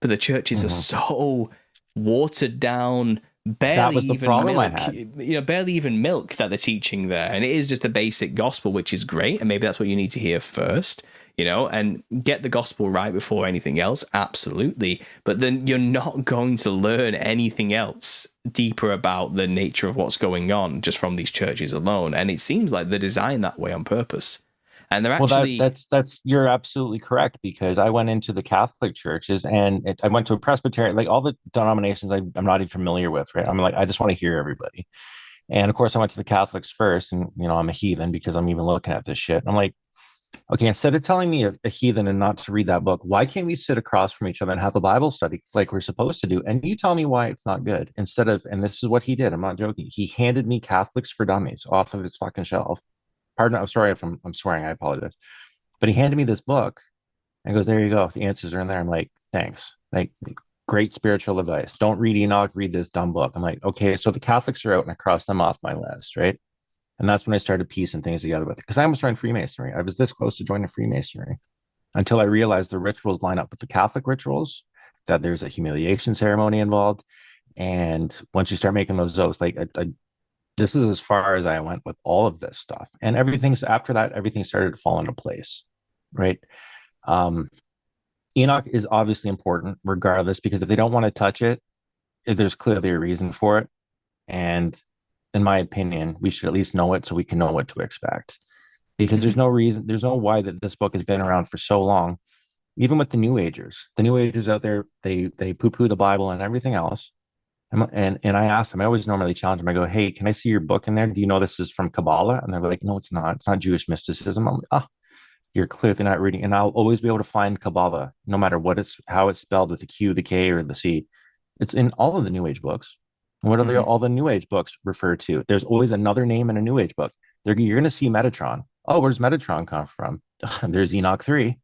But the churches are so watered down, barely even milk. Barely even milk that they're teaching there. And it is just the basic gospel, which is great. And maybe that's what you need to hear first, and get the gospel right before anything else. Absolutely. But then you're not going to learn anything else deeper about the nature of what's going on just from these churches alone. And it seems like they're designed that way on purpose. And they're actually that's you're absolutely correct, because I went into the Catholic churches and I went to a Presbyterian, like all the denominations I'm not even familiar with, right? I'm like, I just want to hear everybody. And of course I went to the Catholics first, and I'm a heathen because I'm even looking at this shit. I'm like, okay, instead of telling me a heathen and not to read that book, why can't we sit across from each other and have a Bible study like we're supposed to do? And you tell me why it's not good. Instead of, and this is what he did, I'm not joking, he handed me Catholics for Dummies off of his fucking shelf. Pardon, I'm sorry if I'm swearing, I apologize. But he handed me this book and goes, there you go, the answers are in there. I'm like, thanks. Like, great spiritual advice. Don't read Enoch, read this dumb book. I'm like, okay, so the Catholics are out, and I crossed them off my list, right? And that's when I started piecing things together with it, because I almost joined Freemasonry. I was this close to joining Freemasonry until I realized the rituals line up with the Catholic rituals, that there's a humiliation ceremony involved. And once you start making those oaths, like this is as far as I went with all of this stuff. And after that, everything started to fall into place, right? Enoch is obviously important regardless, because if they don't want to touch it, there's clearly a reason for it. And in my opinion, we should at least know it so we can know what to expect. Because there's no why that this book has been around for so long. Even with the New Agers out there, they poo-poo the Bible and everything else. And I asked them, I always normally challenge them. I go, hey, can I see your book in there? Do you know this is from Kabbalah? And they're like, no, it's not. It's not Jewish mysticism. I'm like, you're clearly not reading. And I'll always be able to find Kabbalah, no matter how it's spelled, with the Q, the K, or the C. It's in all of the New Age books. And what are all the New Age books refer to? There's always another name in a New Age book. You're going to see Metatron. Oh, where's Metatron come from? There's Enoch 3.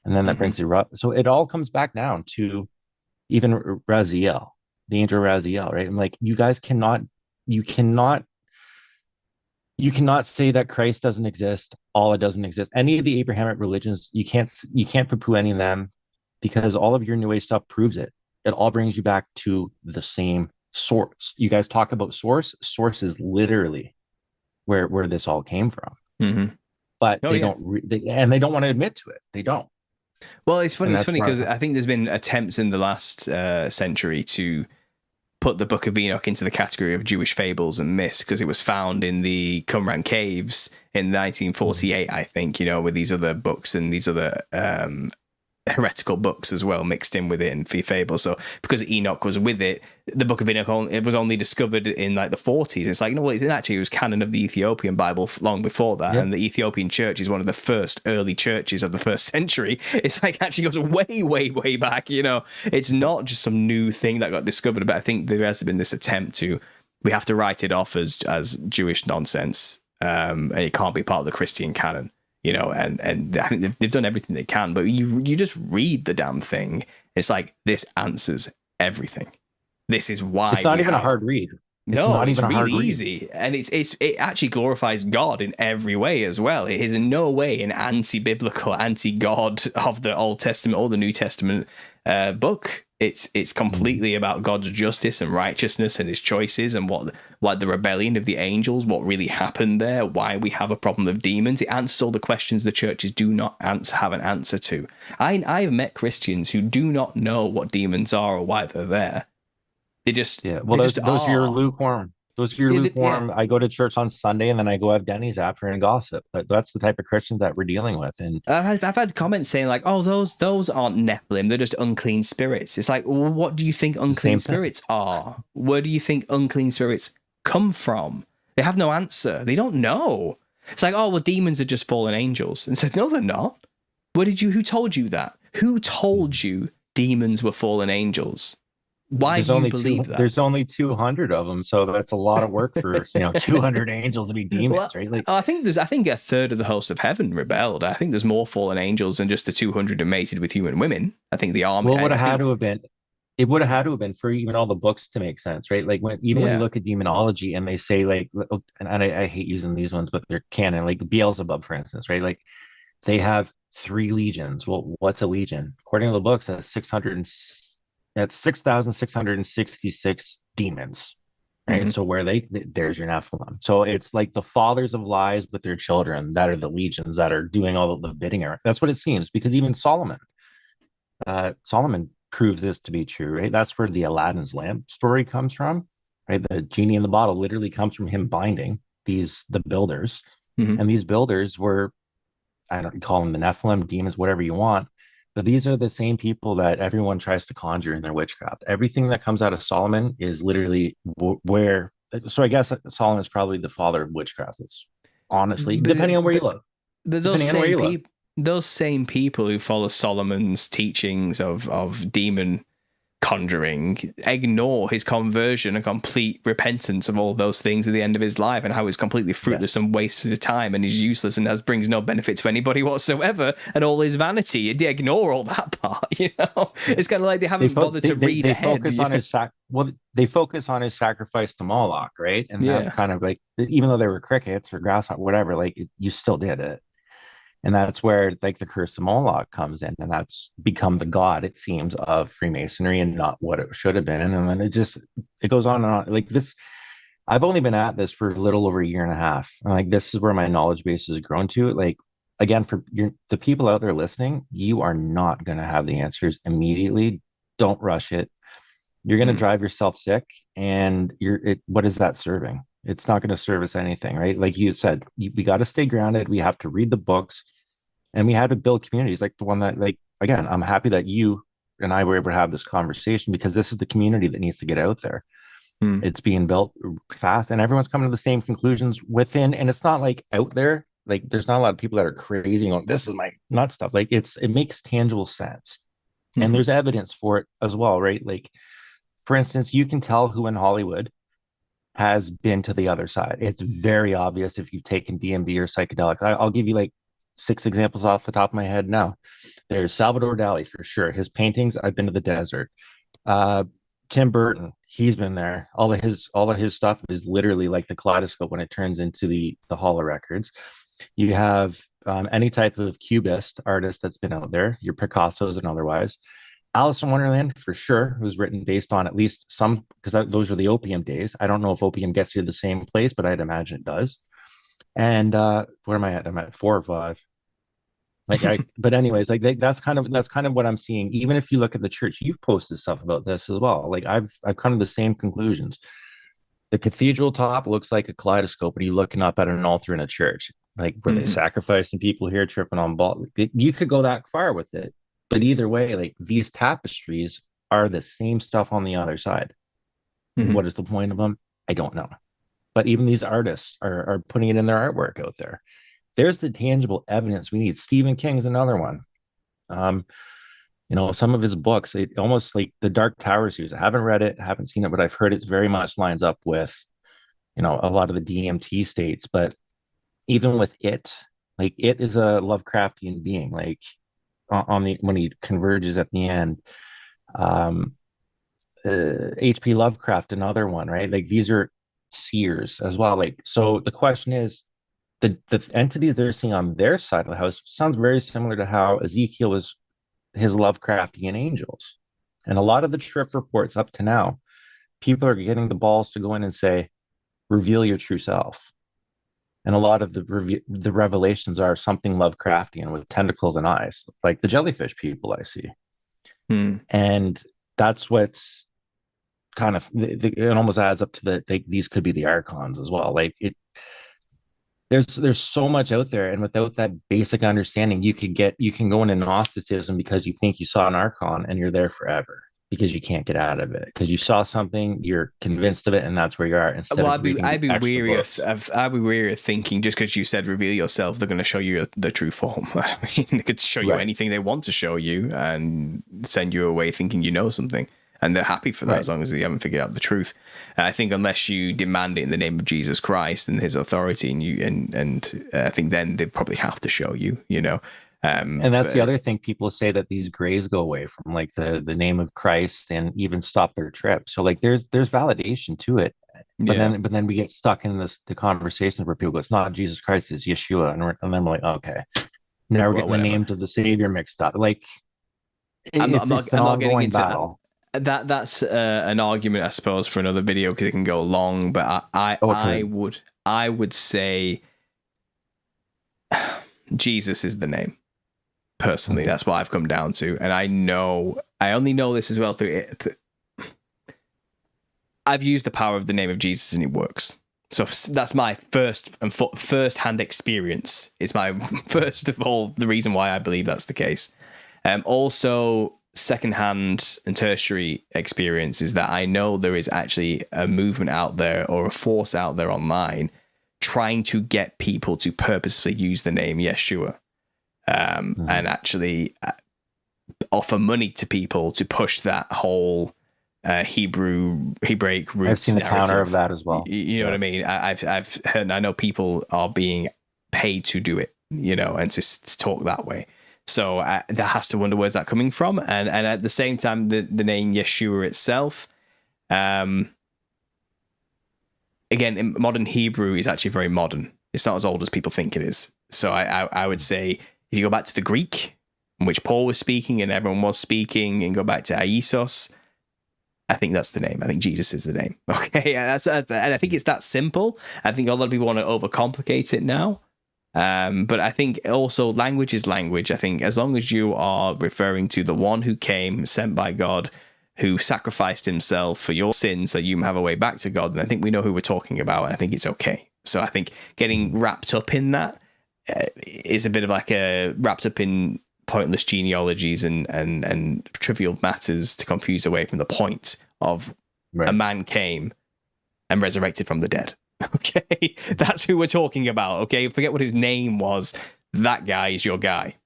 And then that brings you up. So it all comes back down to even Raziel, the angel Raziel, right? I'm like, you cannot say that Christ doesn't exist, Allah doesn't exist. Any of the Abrahamic religions, you can't poo-poo any of them, because all of your New Age stuff proves it. It all brings you back to the same source. You guys talk about source. Source is literally where this all came from. But they don't, and they don't want to admit to it. They don't. Well, it's funny because I think there's been attempts in the last century to put the Book of Enoch into the category of Jewish fables and myths, because it was found in the Qumran caves in 1948, I think, with these other books and these other heretical books as well mixed in with it and fables. So because Enoch was with it, the Book of Enoch it was only discovered in like the 40s. It's like, no, well, it was canon of the Ethiopian Bible long before that. And the Ethiopian church is one of the first early churches of the first century. It's like actually goes way back. It's not just some new thing that got discovered, but I think there has been this attempt to, we have to write it off as Jewish nonsense, and it can't be part of the Christian canon. And I think they've done everything they can, but you just read the damn thing. It's like, this answers everything. This is why it's not even a hard read. It's really easy, and it actually glorifies God in every way as well. It is in no way an anti-biblical, anti-God of the Old Testament or the New Testament book. It's completely about God's justice and righteousness and his choices, and what the rebellion of the angels, what really happened there, why we have a problem of demons. It answers all the questions the churches do not have an answer to. I've met Christians who do not know what demons are or why they're there. Yeah, well, they just those are your are. lukewarm. Those are your Yeah. lukewarm. I go to church on Sunday and then I go have Denny's after and gossip. That's the type of Christians that we're dealing with. And I've had comments saying like, "Oh, those aren't Nephilim; they're just unclean spirits." It's like, well, what do you think the unclean same thing. spirits are? Where do you think unclean spirits come from? They have no answer. They don't know. It's like, oh, well, demons are just fallen angels, and says, no, they're not. Where did you? Who told you that? Who told you demons were fallen angels? Why There's do you only two. believe that? There's only 200 of them, so that's a lot of work for 200 angels to be demons, Well, right? Like, I think a third of the host of heaven rebelled. I think there's more fallen angels than just the 200 mated with human women. I think the army. what would I have had think to have been? It would have had to have been for even all the books to make sense, right? Like even when you yeah. look at demonology and they say like, and I hate using these ones, but they're canon, like Beelzebub, for instance, right? Like they have three legions. Well, what's a legion? According to the books, that's 6,666 demons, right? Mhm. So there's your Nephilim. So it's like the fathers of lies with their children that are the legions that are doing all of the bidding. That's what it seems, because even Solomon proves this to be true, right? That's where the Aladdin's lamp story comes from, right? The genie in the bottle literally comes from him binding the builders, Mhm. and these builders were, I don't call them the Nephilim, demons, whatever you want. But these are the same people that everyone tries to conjure in their witchcraft. Everything that comes out of Solomon is literally where. So I guess Solomon is probably the father of witchcraft. It's honestly, But, depending on where you but look. but Depending on where you look. those same people who follow Solomon's teachings of demon conjuring ignore his conversion and complete repentance of all those things at the end of his life, and how it's completely fruitless Yes. and waste of time and is useless and brings no benefit to anybody whatsoever, and all his vanity. They ignore all that part. Yeah. It's kind of like they They haven't fo- bothered to read they ahead. focus on they focus on his sacrifice to Moloch, right? And that's Yeah. kind of like, even though they were crickets or grasshopper, whatever, like you still did it. And that's where like the curse of Moloch comes in, and that's become the god, it seems, of Freemasonry and not what it should have been. And then it goes on and on. Like this, I've only been at this for a little over a year and a half. And like this is where my knowledge base has grown to. Like again, the people out there listening, you are not going to have the answers immediately. Don't rush it. You're going to Mm. drive yourself sick, and what is that serving? It's not going to service anything, right? Like you said, we got to stay grounded. We have to read the books, and we have to build communities like the one that, like, again, I'm happy that you and I were able to have this conversation, because this is the community that needs to get out there. Mm. It's being built fast, and everyone's coming to the same conclusions within. And it's not like out there, like there's not a lot of people that are crazy going, this is my nut stuff. Like it makes tangible sense, and Mhm. there's evidence for it as well, right? Like for instance, you can tell who in Hollywood has been to the other side. It's very obvious if you've taken DMV or psychedelics. I'll give you like six examples off the top of my head now. There's Salvador Dali for sure. His paintings, I've been to the desert. Uh, Tim Burton, he's been there. All of his stuff is literally like the kaleidoscope when it turns into the holo records. You have any type of cubist artist that's been out there, your Picassos and otherwise. Alice in Wonderland, for sure, was written based on at least some, because those were the opium days. I don't know if opium gets you to the same place, but I'd imagine it does. And where am I at? I'm at 4 or 5. But anyways, like that's kind of what I'm seeing. Even if you look at the church, you've posted stuff about this as well. Like I've come to the same conclusions. The cathedral top looks like a kaleidoscope, but you looking up at an altar in a church. Like, were they Mm. sacrificing people here, tripping on ball? You could go that far with it. But either way, like these tapestries are the same stuff on the other side. Mhm. What is the point of them? I don't know. But even these artists are putting it in their artwork out there. There's the tangible evidence we need. Stephen King's another one. Um, some of his books, it almost like the Dark Tower series. I haven't read it, haven't seen it, but I've heard it's very much lines up with, a lot of the DMT states. But even with it, like it is a Lovecraftian being. Like on the when he converges at the end, um, H.P. Lovecraft, another one, right? Like these are seers as well. Like so, the question is, the entities they're seeing on their side of the house sounds very similar to how Ezekiel was his Lovecraftian angels. And a lot of the trip reports up to now, people are getting the balls to go in and say, reveal your true self. And a lot of the revelations are something Lovecraftian with tentacles and eyes, like the jellyfish people I see. Mm. And that's what's kind of it almost adds up to these could be the archons as well. Like there's so much out there, and without that basic understanding, you can go into Gnosticism because you think you saw an archon and you're there forever because you can't get out of it because you saw something, you're convinced of it, and that's where you are instead Well, of reading I'd the be extra weary books. I'd be weary of thinking just because you said reveal yourself, they're going to show you the true form. I mean, they could show you Right, anything they want to show you and send you away thinking you know something, and they're happy for that right. as long as you haven't figured out the truth. I think unless you demand it in the name of Jesus Christ and His authority, and I think then they probably have to show you, you know. And that's the But other thing, people say that these grays go away from like the name of Christ and even stop their trip. So like there's validation to it. yeah, But then we get stuck in the conversation where people go, it's not Jesus Christ, it's Yeshua. And then we're like, okay, now we're well, getting the whatever. names of the Savior mixed up. Like I'm it's not an I'm not getting ongoing into battle. that's an argument, I suppose, for another video because it can go long. But Oh, okay. I would say Jesus is the name. Personally, Mhm. that's what I've come down to, and I only know this as well through it. I've used the power of the name of Jesus, and it works. So that's my first-hand experience. It's my first of all the reason why I believe that's the case. Also, secondhand and tertiary experience is that I know there is actually a movement out there or a force out there online trying to get people to purposefully use the name Yeshua, and Mhm. actually offer money to people to push that whole Hebraic I've roots seen the counter of narrative. that as well. You know what Yeah. I mean? I've heard. I know people are being paid to do it. You know, and to talk that way. So that has to wonder where's that coming from. And at the same time, the name Yeshua itself, again, in modern Hebrew is actually very modern. It's not as old as people think it is. So I would say if you go back to the Greek, in which Paul was speaking and everyone was speaking, and go back to Aisos, I think that's the name. I think Jesus is the name. Okay, and I think it's that simple. I think a lot of people want to overcomplicate it now. But I think also language is language. I think as long as you are referring to the one who came, sent by God, who sacrificed himself for your sins so you have a way back to God, then I think we know who we're talking about, and I think it's okay. So I think getting wrapped up in that is a bit of like a wrapped up in pointless genealogies and trivial matters to confuse away from the point of a Right. man came and resurrected from the dead. Okay, that's who we're talking about. Okay, forget what his name was. That guy is your guy.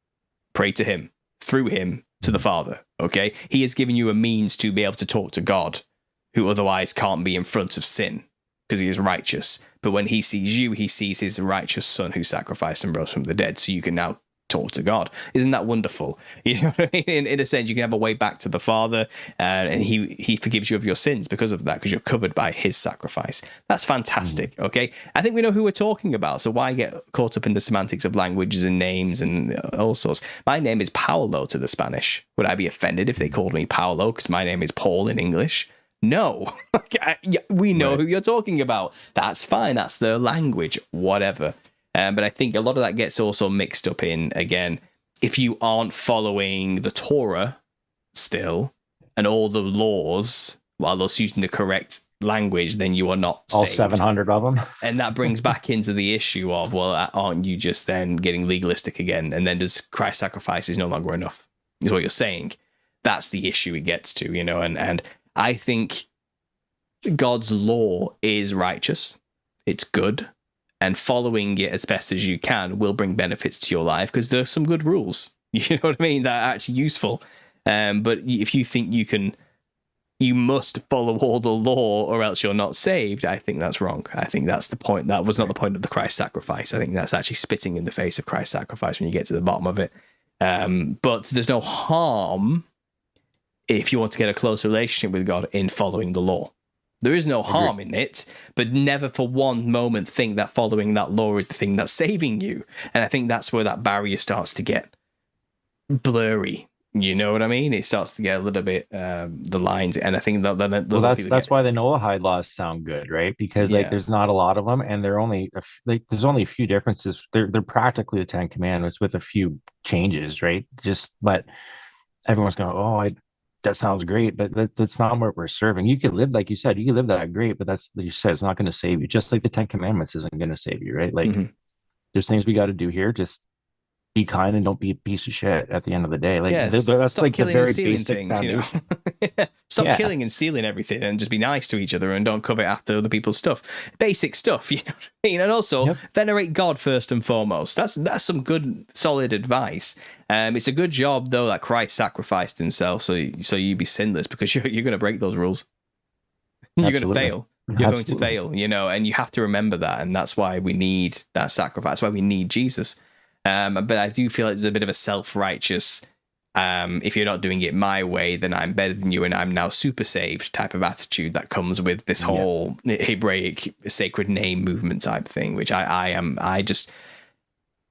Pray to him, through him to the Father. Okay, he has given you a means to be able to talk to God, who otherwise can't be in front of sin because he is righteous. But when he sees you, he sees his righteous Son who sacrificed and rose from the dead. So you can now talk to God. Isn't that wonderful? You know what I mean? In a sense, you can have a way back to the Father, and he forgives you of your sins because of that, because you're covered by his sacrifice. That's Mhm. fantastic. Okay, I think we know who we're talking about. So why get caught up in the semantics of languages and names and all sorts? My name is Paolo to the Spanish. Would I be offended if they called me Paolo because my name is Paul in English? No. We know Right. who you're talking about. That's fine. That's their language. Whatever. But I think a lot of that gets also mixed up in, again, if you aren't following the Torah still and all the laws while also using the correct language, then you are not All saved. 700 of them. And that brings back into the issue of, well, aren't you just then getting legalistic again? And then does Christ's sacrifice is no longer enough, is what you're saying. That's the issue it gets to, you know, and I think God's law is righteous. It's good. And following it as best as you can will bring benefits to your life because there's some good rules. You know what I mean? That are actually useful. But if you think you must follow all the law or else you're not saved, I think that's wrong. I think that's the point. That was not the point of the Christ sacrifice. I think that's actually spitting in the face of Christ's sacrifice when you get to the bottom of it. But there's no harm if you want to get a close relationship with God in following the law. There is no harm in it, but never for one moment think that following that law is the thing that's saving you. And I think that's where that barrier starts to get blurry. You know what I mean? It starts to get a little bit the lines, and I think that Well, people that's get why the Noahide laws sound good, right? Because like yeah. there's not a lot of them, and they're only like there's only a few differences. They're practically the Ten Commandments with a few changes, right? Just but everyone's going, oh, that sounds great, but that's not what we're serving. You could live, like you said, you could live that great, but that's, like you said, it's not going to save you. Just like the Ten Commandments isn't going to save you, right? Like Mhm. there's things we got to do here. Just be kind and don't be a piece of shit at the end of the day. Like Yes, that's stop like the killing and very stealing basic things, foundation. Stop Yeah, killing and stealing everything and just be nice to each other and don't covet after other people's stuff. Basic stuff, you know what I mean? And also yep, venerate God first and foremost. That's some good, solid advice. It's a good job though that Christ sacrificed himself so you be sinless, because you're going to break those rules. You're going to absolutely, fail. You're going to fail, and you have to remember that. And that's why we need that sacrifice. That's why we need Jesus. But I do feel like there's a bit of a self-righteous, if you're not doing it my way, then I'm better than you and I'm now super saved type of attitude that comes with this whole Hebraic sacred name movement type thing, which I just,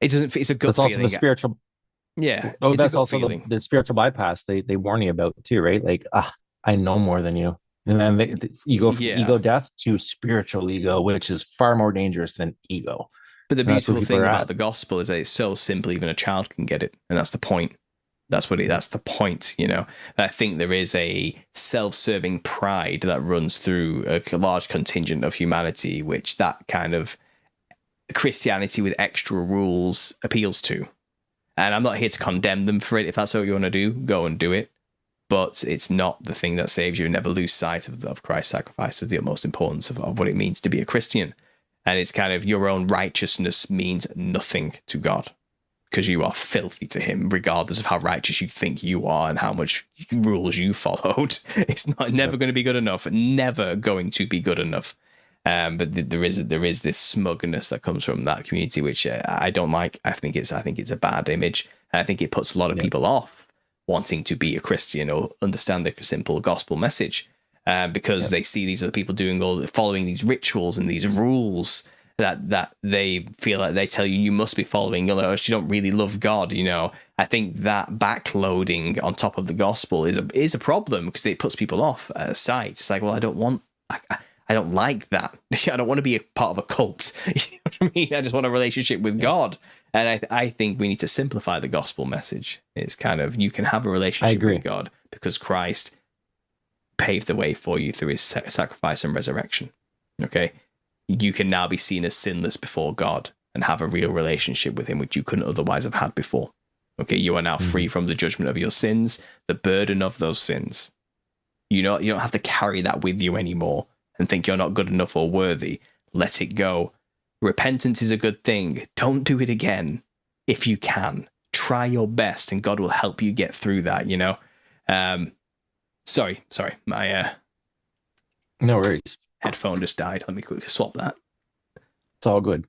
it doesn't, it's a gut that's also feeling. the spiritual. Yeah. Oh, It's a that's gut also feeling. the spiritual bypass they warn you about too, right? Like, I know more than you, and then you go from Yeah. ego death to spiritual ego, which is far more dangerous than ego. But the And that's where beautiful people thing are about at. the gospel is that it's so simple, even a child can get it. And that's the point. That's the point, I think there is a self-serving pride that runs through a large contingent of humanity, which that kind of Christianity with extra rules appeals to. And I'm not here to condemn them for it. If that's what you want to do, go and do it. But it's not the thing that saves you. Never lose sight of Christ's sacrifice as the utmost importance of what it means to be a Christian. And it's kind of your own righteousness means nothing to God, because you are filthy to him, regardless of how righteous you think you are and how much rules you followed. It's never going to be good enough. Never going to be good enough. But there is this smugness that comes from that community, which I don't like. I think it's a bad image. And I think it puts a lot of people off wanting to be a Christian or understand the simple gospel message, because they see these other people following these rituals and these rules that they feel like they tell you must be following, else you don't really love God. I think that backloading on top of the gospel is a problem, because it puts people off at a sight. It's like, well, I don't like that. I don't want to be a part of a cult. You know what I mean? I just want a relationship with God. And I think we need to simplify the gospel message. It's kind of, you can have a relationship with God because Christ paved the way for you through his sacrifice and resurrection. Okay? You can now be seen as sinless before God and have a real relationship with him, which you couldn't otherwise have had before. Okay? You are now free from the judgment of your sins, the burden of those sins. You don't have to carry that with you anymore and think you're not good enough or worthy. Let it go. Repentance is a good thing. Don't do it again if you can. Try your best and God will help you get through that, Sorry. My No worries. headphone just died. Let me quickly swap that. It's all good.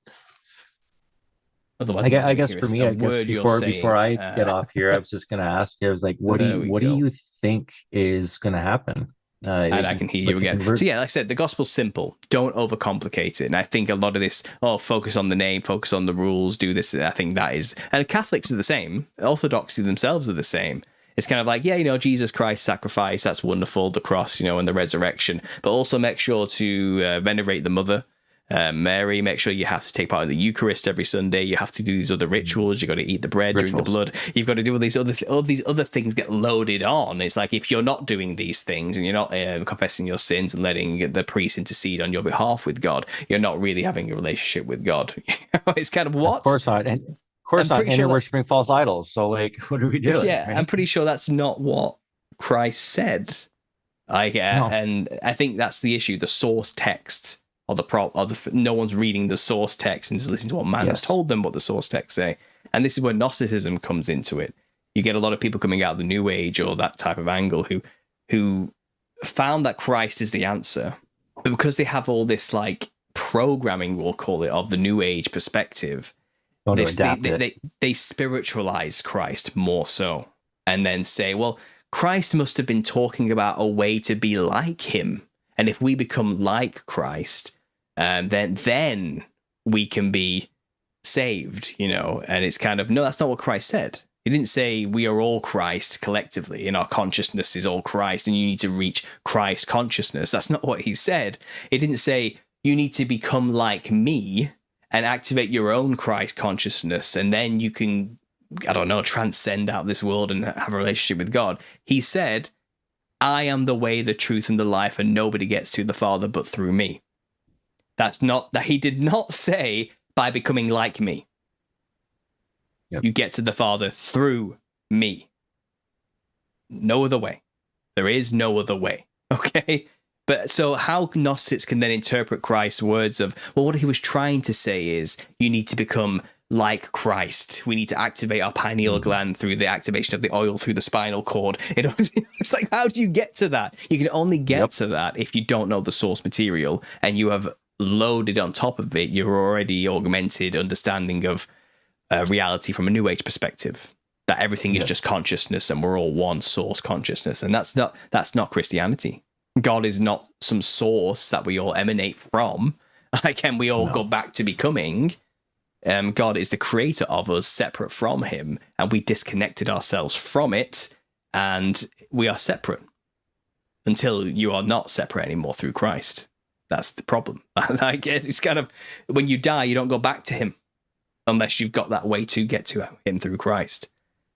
Otherwise, I guess for me, I guess before I get off here, I was just gonna ask you. I was like, what do you think is gonna happen? And I can hear you again. So yeah, like I said, the gospel's simple. Don't overcomplicate it. And I think a lot of this, focus on the name, focus on the rules, do this. I think that is, and Catholics are the same. Orthodoxy themselves are the same. It's kind of like, Jesus Christ sacrifice, that's wonderful, the cross, and the resurrection. But also make sure to venerate the mother, Mary. Make sure you have to take part in the Eucharist every Sunday. You have to do these other rituals. You got to eat the bread, drink the blood. You've got to do all these other things get loaded on. It's like, if you're not doing these things and you're not confessing your sins and letting the priest intercede on your behalf with God, you're not really having a relationship with God. It's kind of what? Of course not. And of course not. And you're worshiping false idols. So like, what are we doing? Yeah, right? I'm pretty sure that's not what Christ said. No. And I think that's the issue. The source text. No one's reading the source text and just listening to what man has told them what the source text say. And this is where Gnosticism comes into it. You get a lot of people coming out of the New Age or that type of angle who found that Christ is the answer, but because they have all this like programming, we'll call it, of the New Age perspective, they spiritualize Christ more so, and then say, well, Christ must have been talking about a way to be like him. And if we become like Christ, then we can be saved, And it's kind of, no, that's not what Christ said. He didn't say we are all Christ collectively and our consciousness is all Christ and you need to reach Christ consciousness. That's not what he said. It didn't say you need to become like me and activate your own Christ consciousness and then you can, transcend out this world and have a relationship with God. He said, I am the way, the truth, and the life, and nobody gets to the Father but through me. That's not that he did not say by becoming like me. Yep. You get to the Father through me. No other way. There is no other way. Okay? But so how Gnostics can then interpret Christ's words of, well, what he was trying to say is you need to become like Christ. We need to activate our pineal gland through the activation of the oil through the spinal cord. It's like, how do you get to that? You can only get to that if you don't know the source material and you have loaded on top of it your already augmented understanding of reality from a New Age perspective. That everything is just consciousness and we're all one source consciousness. And that's not Christianity. God is not some source that we all emanate from. Like, and we all go back to becoming. God is the creator of us, separate from him, and we disconnected ourselves from it, and we are separate until you are not separate anymore through Christ. That's the problem. Like, it's kind of, when you die, you don't go back to him unless you've got that way to get to him through Christ.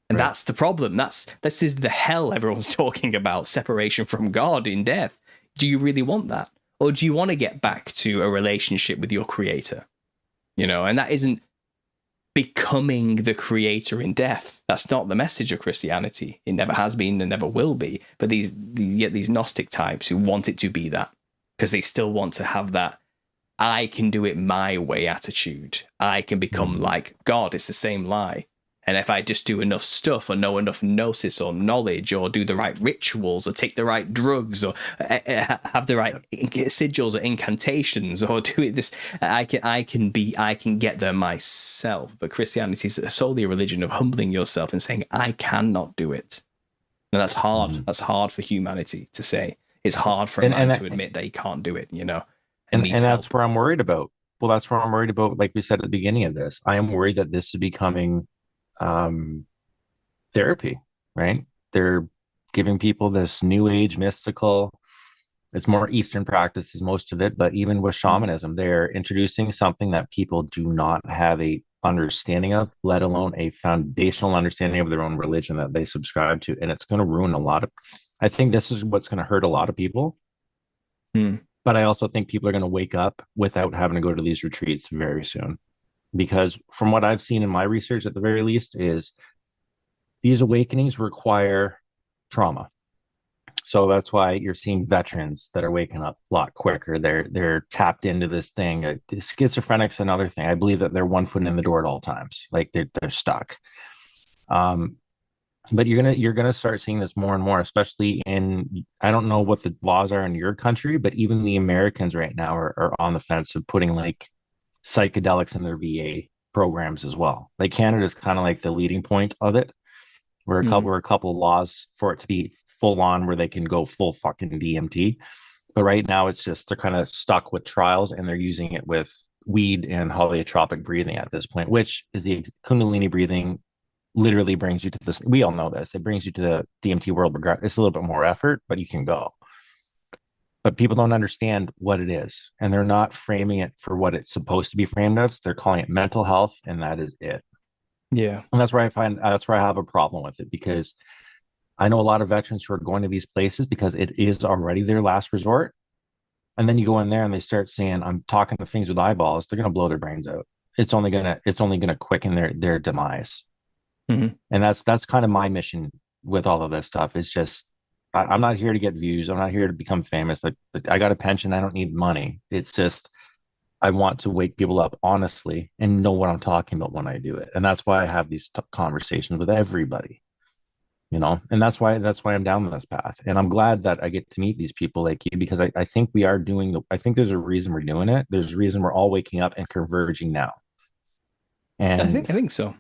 And that's the problem. This is the hell everyone's talking about, separation from God in death. Do you really want that? Or do you want to get back to a relationship with your creator? You know, and that isn't becoming the creator in death. That's not the message of Christianity. It never has been and never will be. But these Gnostic types who want it to be that, because they still want to have that I can do it my way attitude. I can become like God. It's the same lie. And if I just do enough stuff or know enough gnosis or knowledge or do the right rituals or take the right drugs or have the right sigils or incantations or do it this, I can get there myself. But Christianity is solely a religion of humbling yourself and saying, I cannot do it. And that's hard. That's hard for humanity to say. It's hard for a man to admit that he can't do it, you know. And that's where I'm worried about. Well, that's where I'm worried about. Like we said at the beginning of this, I am worried that this is becoming therapy, right? They're giving people this new age mystical, it's more Eastern practices, most of it, but even with shamanism, they're introducing something that people do not have a understanding of, let alone a foundational understanding of their own religion that they subscribe to. And it's going to ruin a lot of, I think this is what's going to hurt a lot of people. But I also think people are going to wake up without having to go to these retreats very soon. Because from what I've seen in my research, at the very least, is these awakenings require trauma. So that's why you're seeing veterans that are waking up a lot quicker. They're tapped into this thing. Schizophrenics, another thing. I believe that they're one foot in the door at all times. Like they're stuck. But you're gonna start seeing this more and more, especially in, I don't know what the laws are in your country, but even the Americans right now are on the fence of putting like psychedelics in their VA programs as well. Like Canada's kind of like the leading point of it. Where a couple of laws for it to be full on where they can go full fucking DMT. But right now it's just they're kind of stuck with trials and they're using it with weed and holotropic breathing at this point, which is the Kundalini breathing literally brings you to this. We all know this. It brings you to the DMT world. It's a little bit more effort, but you can go. But people don't understand what it is. And they're not framing it for what it's supposed to be framed as. They're calling it mental health, and that is it. Yeah. And that's where I have a problem with it, because I know a lot of veterans who are going to these places because it is already their last resort. And then you go in there and they start saying, I'm talking to things with eyeballs. They're going to blow their brains out. It's only going to quicken their demise. And that's kind of my mission with all of this stuff. It's just, I'm not here to get views. I'm not here to become famous. Like I got a pension. I don't need money. It's just, I want to wake people up honestly and know what I'm talking about when I do it. And that's why I have these conversations with everybody, you know, and that's why I'm down this path. And I'm glad that I get to meet these people like you, because I think we are I think there's a reason we're doing it. There's a reason we're all waking up and converging now. And I think so.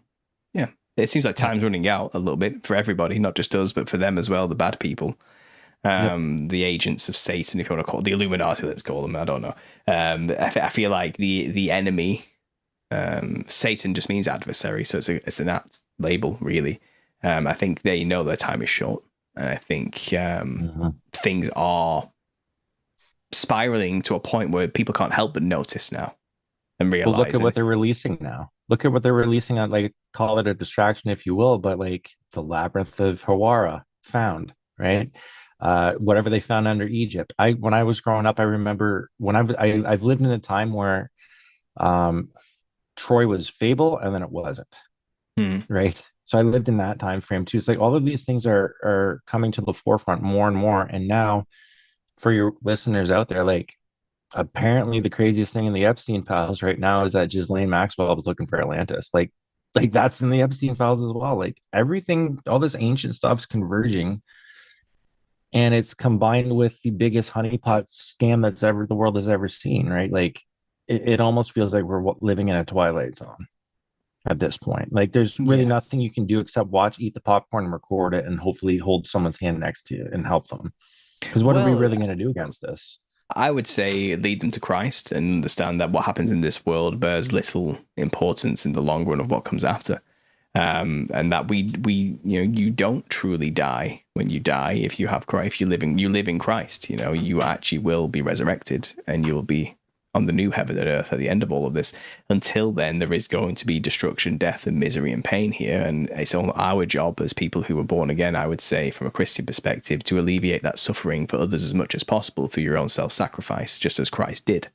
Yeah. It seems like time's running out a little bit for everybody, not just us, but for them as well, the bad people. The agents of Satan, if you want to call it, the Illuminati, let's call them. I don't know. I feel like the enemy, Satan just means adversary, so it's an apt label, really. I think they know their time is short, and I think things are spiraling to a point where people can't help but notice now and realize. Well, look at what they're releasing now. Look at what they're releasing on, like, call it a distraction if you will, but like the Labyrinth of Hawara found, right? whatever they found under Egypt. When I was growing up, I remember I've lived in a time where um, Troy was fable and then it wasn't, Hmm. right? So I lived in that time frame too. It's like all of these things are coming to the forefront more and more. And now for your listeners out there, like apparently the craziest thing in the Epstein files right now is that Ghislaine Maxwell was looking for Atlantis. Like that's in the Epstein files as well. Like everything, all this ancient stuff's converging, and it's combined with the biggest honeypot scam that's ever the world has ever seen, right? Like it almost feels like we're living in a twilight zone at this point. Like there's really Yeah. nothing you can do except watch, eat the popcorn, and record it, and hopefully hold someone's hand next to you and help them. Because what are we Well, really going to do against this? I would say lead them to Christ and understand that what happens in this world bears little importance in the long run of what comes after. And that you don't truly die when you die if you have Christ. If you live in Christ, you actually will be resurrected and you'll be on the new heaven and earth at the end of all of this. Until then, there is going to be destruction, death, and misery and pain here. And it's on our job as people who were born again, I would say, from a Christian perspective, to alleviate that suffering for others as much as possible through your own self-sacrifice, just as Christ did.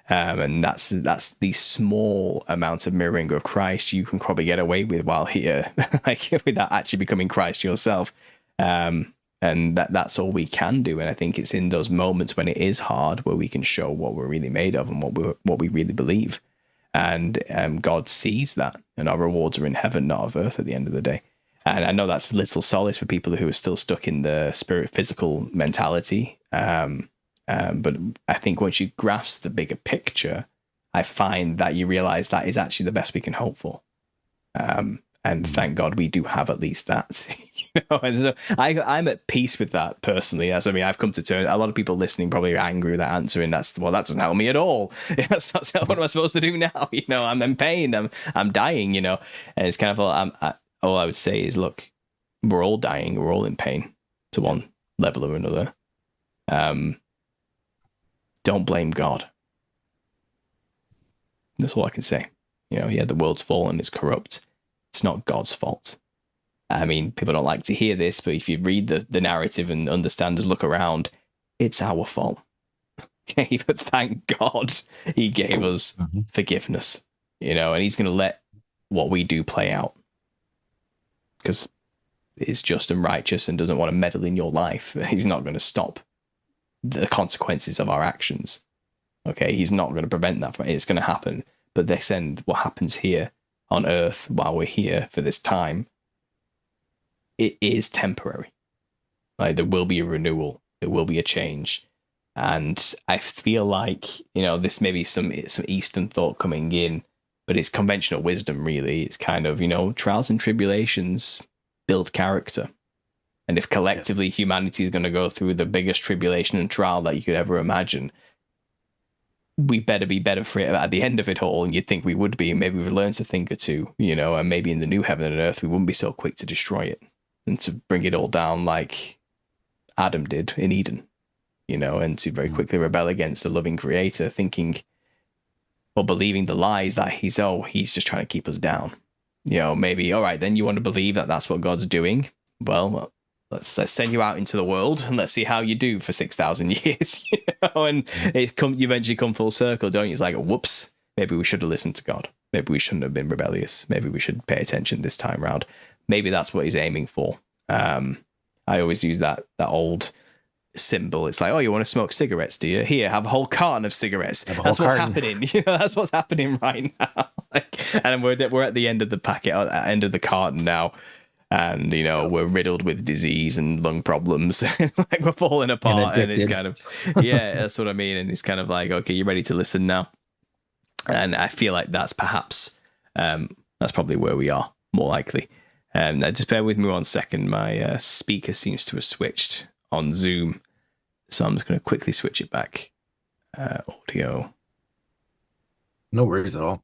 And that's the small amount of mirroring of Christ you can probably get away with while here, like without actually becoming Christ yourself. And that's all we can do. And I think it's in those moments when it is hard where we can show what we're really made of and what we really believe. And God sees that, and our rewards are in heaven, not of earth at the end of the day. And I know that's little solace for people who are still stuck in the spirit physical mentality. But I think once you grasp the bigger picture, I find that you realize that is actually the best we can hope for. And thank God we do have at least that. And so I'm at peace with that personally. As I mean, I've come to terms. A lot of people listening probably are angry with that answer, and that doesn't help me at all. That's not what am I supposed to do now? I'm in pain. I'm dying. And it's kind of all I would say is, look, we're all dying. We're all in pain to one level or another. Don't blame God. That's all I can say. The world's fallen, it's corrupt. It's not God's fault. I mean, people don't like to hear this, but if you read the narrative and understand and look around, it's our fault. Okay, but thank God he gave us forgiveness, and he's going to let what we do play out because it's just and righteous and doesn't want to meddle in your life. He's not going to stop the consequences of our actions. Okay, he's not going to prevent that from it. It's going to happen. But this end, what happens here on earth while we're here for this time, it is temporary. Like there will be a renewal, there will be a change. And I feel like, this may be some Eastern thought coming in, but it's conventional wisdom really. It's kind of, trials and tribulations build character. And if collectively humanity is going to go through the biggest tribulation and trial that you could ever imagine, we better be better for it at the end of it all. And you'd think we would be. Maybe we've learned a thing or two, and maybe in the new heaven and earth, we wouldn't be so quick to destroy it and to bring it all down like Adam did in Eden, and to very quickly rebel against the loving creator, thinking or believing the lies that he's just trying to keep us down. Maybe, all right, then you want to believe that that's what God's doing. Well, let's send you out into the world and let's see how you do for 6,000 years. And you eventually come full circle, don't you? It's like, whoops, maybe we should have listened to God. Maybe we shouldn't have been rebellious. Maybe we should pay attention this time around. Maybe that's what he's aiming for. I always use that old symbol. It's like, oh, you want to smoke cigarettes, do you? Here, have a whole carton of cigarettes. That's what's happening. That's what's happening right now. And we're at the end of the packet, at the end of the carton now. And we're riddled with disease and lung problems. Like we're falling apart, and it's kind of that's what I mean. And it's kind of like, okay, you're ready to listen now. And I feel like that's perhaps that's probably where we are more likely. Now just bear with me 1 second. My speaker seems to have switched on Zoom, so I'm just going to quickly switch it back. Audio. No worries at all.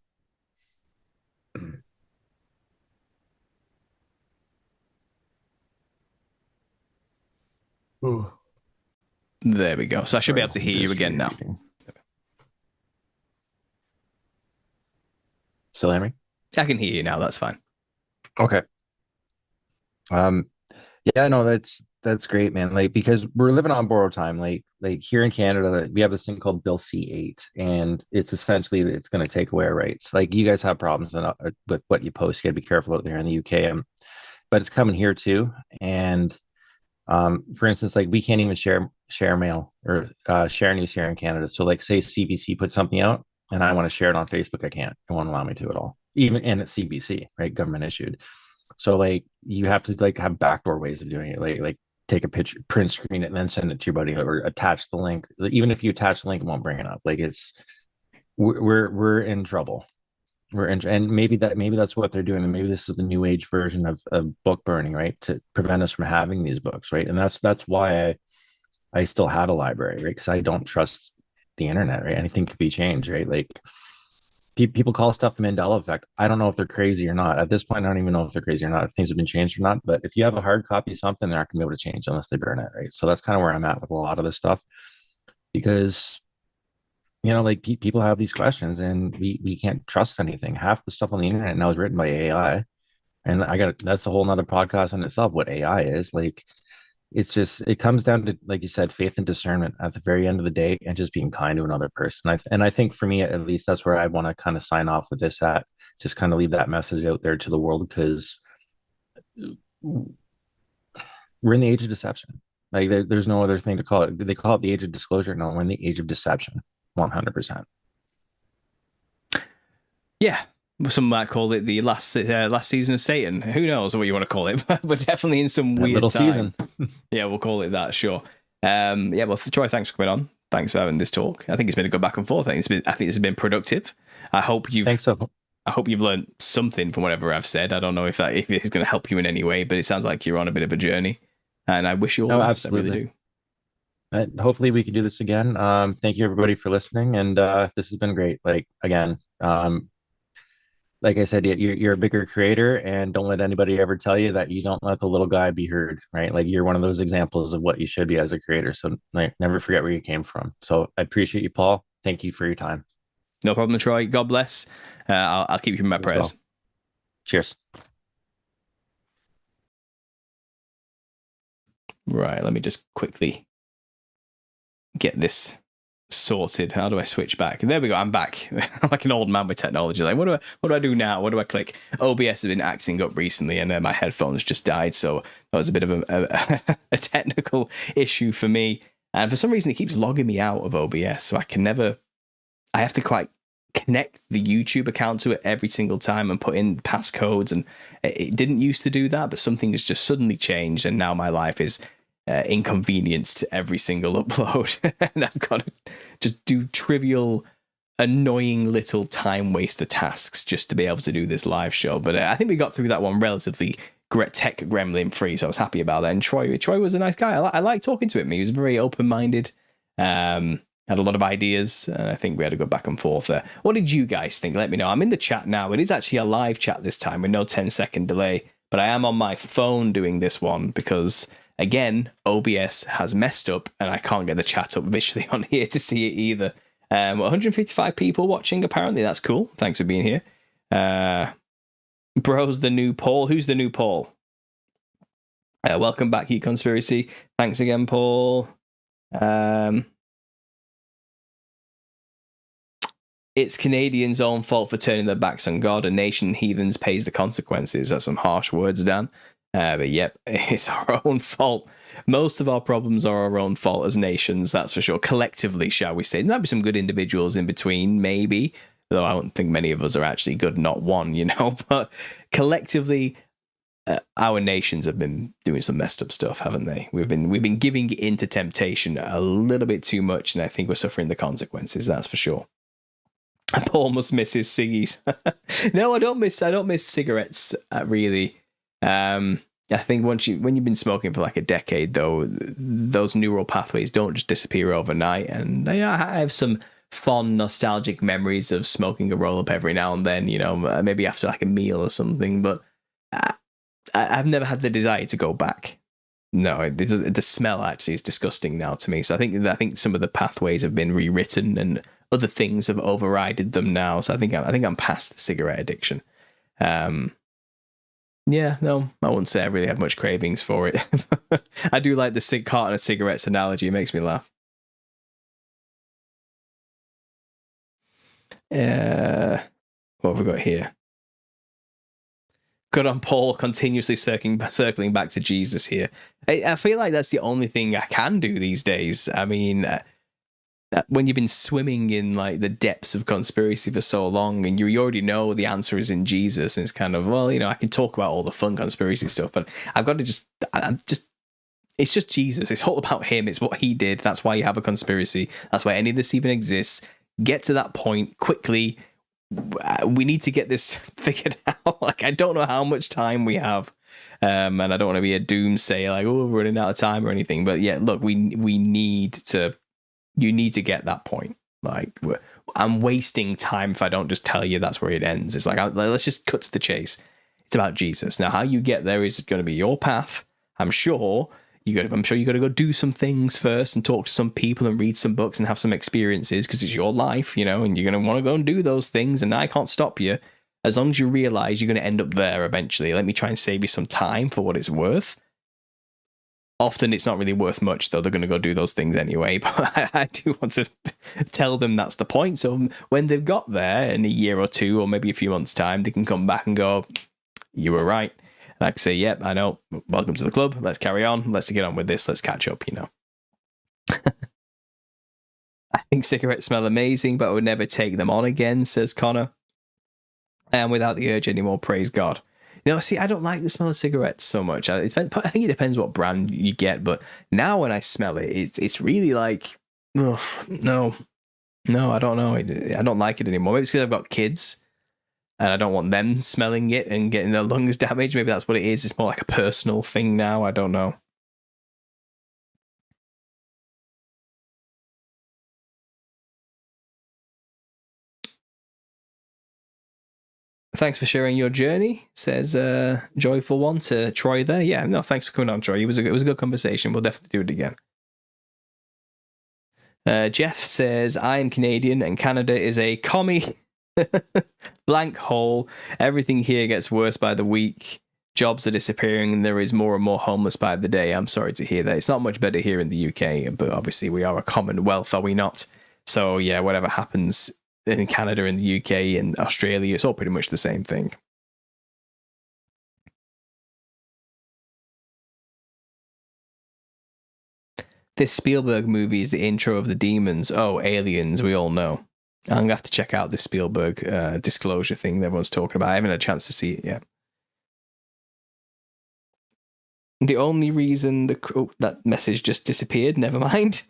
Ooh. There we go. So I should be able to hear you again now. Still hear me? I can hear you now. That's fine. Okay. Yeah, no, that's That's great, man. Like, because we're living on borrowed time. Like here in Canada, we have this thing called Bill C-8, and it's essentially it's going to take away our rights. Like, you guys have problems with what you post. You got to be careful out there in the UK, but it's coming here too. And for instance, like we can't even share mail or share news here in Canada. So, like, say CBC put something out, and I want to share it on Facebook, I can't. It won't allow me to at all. Even and it's CBC, right? Government issued. So, like, you have to like have backdoor ways of doing it. Like take a picture, print screen it, and then send it to your buddy, or attach the link. Even if you attach the link, it won't bring it up. Like, it's we're in trouble. And maybe that's what they're doing, and maybe this is the new age version of book burning, right? To prevent us from having these books, right? And that's why I still have a library, right? Because I don't trust the internet, right? Anything could be changed, right? Like, people call stuff the Mandela effect. I don't know if they're crazy or not. At this point, I don't even know if they're crazy or not, if things have been changed or not. But if you have a hard copy of something, they're not going to be able to change unless they burn it, right? So that's kind of where I'm at with a lot of this stuff, because like, people have these questions, and we can't trust anything. Half the stuff on the internet now is written by AI, and that's a whole nother podcast in itself. What AI is like, it comes down to, like you said, faith and discernment at the very end of the day, and just being kind to another person. And I think for me, at least, that's where I want to kind of sign off with this at. Just kind of leave that message out there to the world, because we're in the age of deception. Like, there's no other thing to call it. They call it the age of disclosure. No, we're in the age of deception, 100%. Yeah. Some might call it the last season of Satan. Who knows what you want to call it, but definitely in some weird little time. Season. Yeah, we'll call it that. Sure. Yeah. Well, Troy, thanks for coming on. Thanks for having this talk. I think it's been a good back and forth. I think it's been productive. I hope you've learned something from whatever I've said. I don't know if it's going to help you in any way, but it sounds like you're on a bit of a journey, and I wish you all the best. I really do. Hopefully we can do this again. Thank you, everybody, for listening, and this has been great. Like, again, like I said, you're a bigger creator, and don't let anybody ever tell you that you don't let the little guy be heard, right? Like, you're one of those examples of what you should be as a creator. So, like, never forget where you came from. So I appreciate you, Paul. Thank you for your time. No problem, Troy. God bless. I'll keep you in my prayers. Well. Cheers. Right, let me just quickly get this sorted. How do I switch back? There we go. I'm back. I'm like an old man with technology. Like, what do I do now? What do I click? OBS has been acting up recently, and my headphones just died, so that was a bit of a technical issue for me. And for some reason, it keeps logging me out of OBS, so I have to quite connect the YouTube account to it every single time and put in passcodes. And it didn't used to do that, but something has just suddenly changed, and now my life is inconvenienced every single upload. And I've got to just do trivial, annoying little time waster tasks just to be able to do this live show. But I think we got through that one relatively tech gremlin free, so I was happy about that. And Troy was a nice guy. I like talking to him. He was very open-minded, had a lot of ideas, and I think we had a good back and forth there. What did you guys think? Let me know. I'm in the chat now. It is actually a live chat this time with no 10-second delay, but I am on my phone doing this one because, again, OBS has messed up and I can't get the chat up visually on here to see it either. 155 people watching, apparently. That's cool. Thanks for being here. Bro's the new Paul. Who's the new Paul? Welcome back, Conspiracy. Thanks again, Paul. It's Canadians' own fault for turning their backs on God. A nation heathens pays the consequences. That's some harsh words, Dan. But yep, it's our own fault. Most of our problems are our own fault as nations, that's for sure. Collectively, shall we say. There might be some good individuals in between, maybe. Though I don't think many of us are actually good, not one, But collectively, our nations have been doing some messed up stuff, haven't they? We've been giving into temptation a little bit too much, and I think we're suffering the consequences, that's for sure. Paul must miss his ciggies. No, I don't miss cigarettes, really. I think when you've been smoking for like a decade, though, those neural pathways don't just disappear overnight. And I have some fond, nostalgic memories of smoking a roll up every now and then, maybe after like a meal or something. But I've never had the desire to go back. No, the smell actually is disgusting now to me. So I think some of the pathways have been rewritten and other things have overridden them now. So I think I'm past the cigarette addiction. Yeah, no, I wouldn't say I really have much cravings for it. I do like the carton of cigarettes analogy. It makes me laugh. What have we got here? Good on Paul, continuously circling back to Jesus here. I feel like that's the only thing I can do these days. I mean, when you've been swimming in like the depths of conspiracy for so long, and you already know the answer is in Jesus, and it's kind of, well, I can talk about all the fun conspiracy stuff, but I've got to it's just Jesus. It's all about him. It's what he did. That's why you have a conspiracy. That's why any of this even exists. Get to that point quickly. We need to get this figured out. Like, I don't know how much time we have. And I don't want to be a doomsayer, like, oh, we're running out of time or anything. But yeah, look, you need to get that point. Like, I'm wasting time if I don't just tell you that's where it ends. It's like, let's just cut to the chase. It's about Jesus. Now, how you get there is going to be your path. I'm sure you got to go do some things first and talk to some people and read some books and have some experiences, because it's your life, and you're going to want to go and do those things, and I can't stop you. As long as you realize you're going to end up there eventually, let me try and save you some time for what it's worth. Often it's not really worth much, though. They're going to go do those things anyway, but I do want to tell them that's the point. So when they've got there in a year or two, or maybe a few months' time, they can come back and go, you were right. And I can say, yep, I know. Welcome to the club. Let's carry on. Let's get on with this. Let's catch up, I think cigarettes smell amazing, but I would never take them on again, says Connor. And without the urge anymore, praise God. See, I don't like the smell of cigarettes so much. I think it depends what brand you get, but now when I smell it, it's really like, oh, no, I don't know. I don't like it anymore. Maybe it's because I've got kids, and I don't want them smelling it and getting their lungs damaged. Maybe that's what it is. It's more like a personal thing now. I don't know. Thanks for sharing your journey, says Joyful One to Troy there. Yeah, no, thanks for coming on, Troy. It was a good conversation. We'll definitely do it again. Jeff says, I am Canadian and Canada is a commie blank hole. Everything here gets worse by the week. Jobs are disappearing and there is more and more homeless by the day. I'm sorry to hear that. It's not much better here in the UK, but obviously we are a commonwealth, are we not? So yeah, whatever happens in Canada and the UK and Australia, it's all pretty much the same thing. This Spielberg movie is the intro of the demons. Oh, aliens, we all know. I'm going to have to check out this Spielberg disclosure thing that everyone's talking about. I haven't had a chance to see it yet. The only reason that message just disappeared, never mind.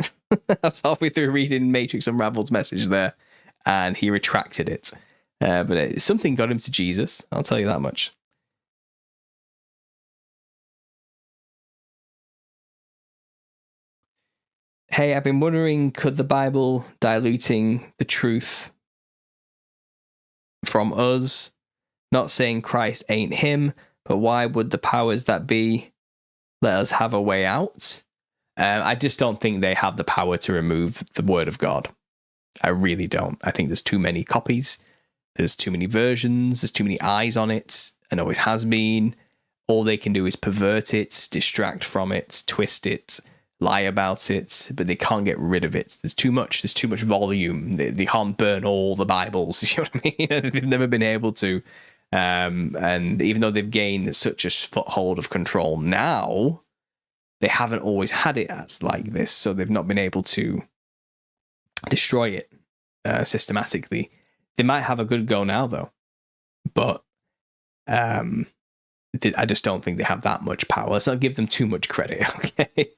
I was halfway through reading Matrix Unraveled's message there, and he retracted it. But something got him to Jesus, I'll tell you that much. Hey, I've been wondering, could the Bible diluting the truth from us, not saying Christ ain't him, but why would the powers that be let us have a way out? I just don't think they have the power to remove the word of God. I really don't. I think there's too many copies. There's too many versions. There's too many eyes on it, and always has been. All they can do is pervert it, distract from it, twist it, lie about it, but they can't get rid of it. There's too much volume. They can't burn all the Bibles. You know what I mean? They've never been able to. And even though they've gained such a foothold of control now, they haven't always had it as like this. So they've not been able to destroy it systematically. They might have a good go now, though. But I just don't think they have that much power. Let's not give them too much credit, okay?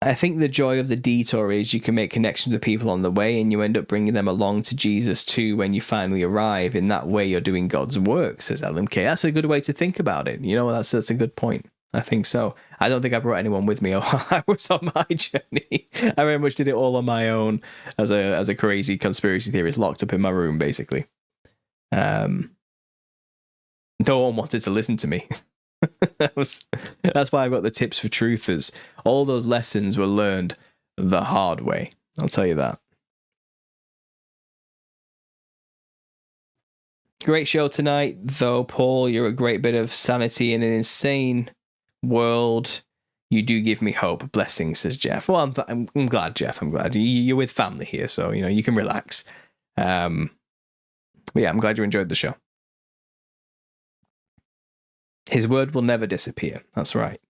I think the joy of the detour is you can make connections with people on the way, and you end up bringing them along to Jesus too when you finally arrive. In that way, you're doing God's work, says LMK. That's a good way to think about it. That's a good point. I think so. I don't think I brought anyone with me. I was on my journey. I very much did it all on my own as a crazy conspiracy theorist locked up in my room, basically. No one wanted to listen to me. That's why I got the tips for truthers. All those lessons were learned the hard way. I'll tell you that. Great show tonight, though, Paul. You're a great bit of sanity in an insane world. You do give me hope. Blessings, says Jeff. Well, I'm glad, Jeff. I'm glad. You're with family here, so, you can relax. But yeah, I'm glad you enjoyed the show. His word will never disappear. That's right.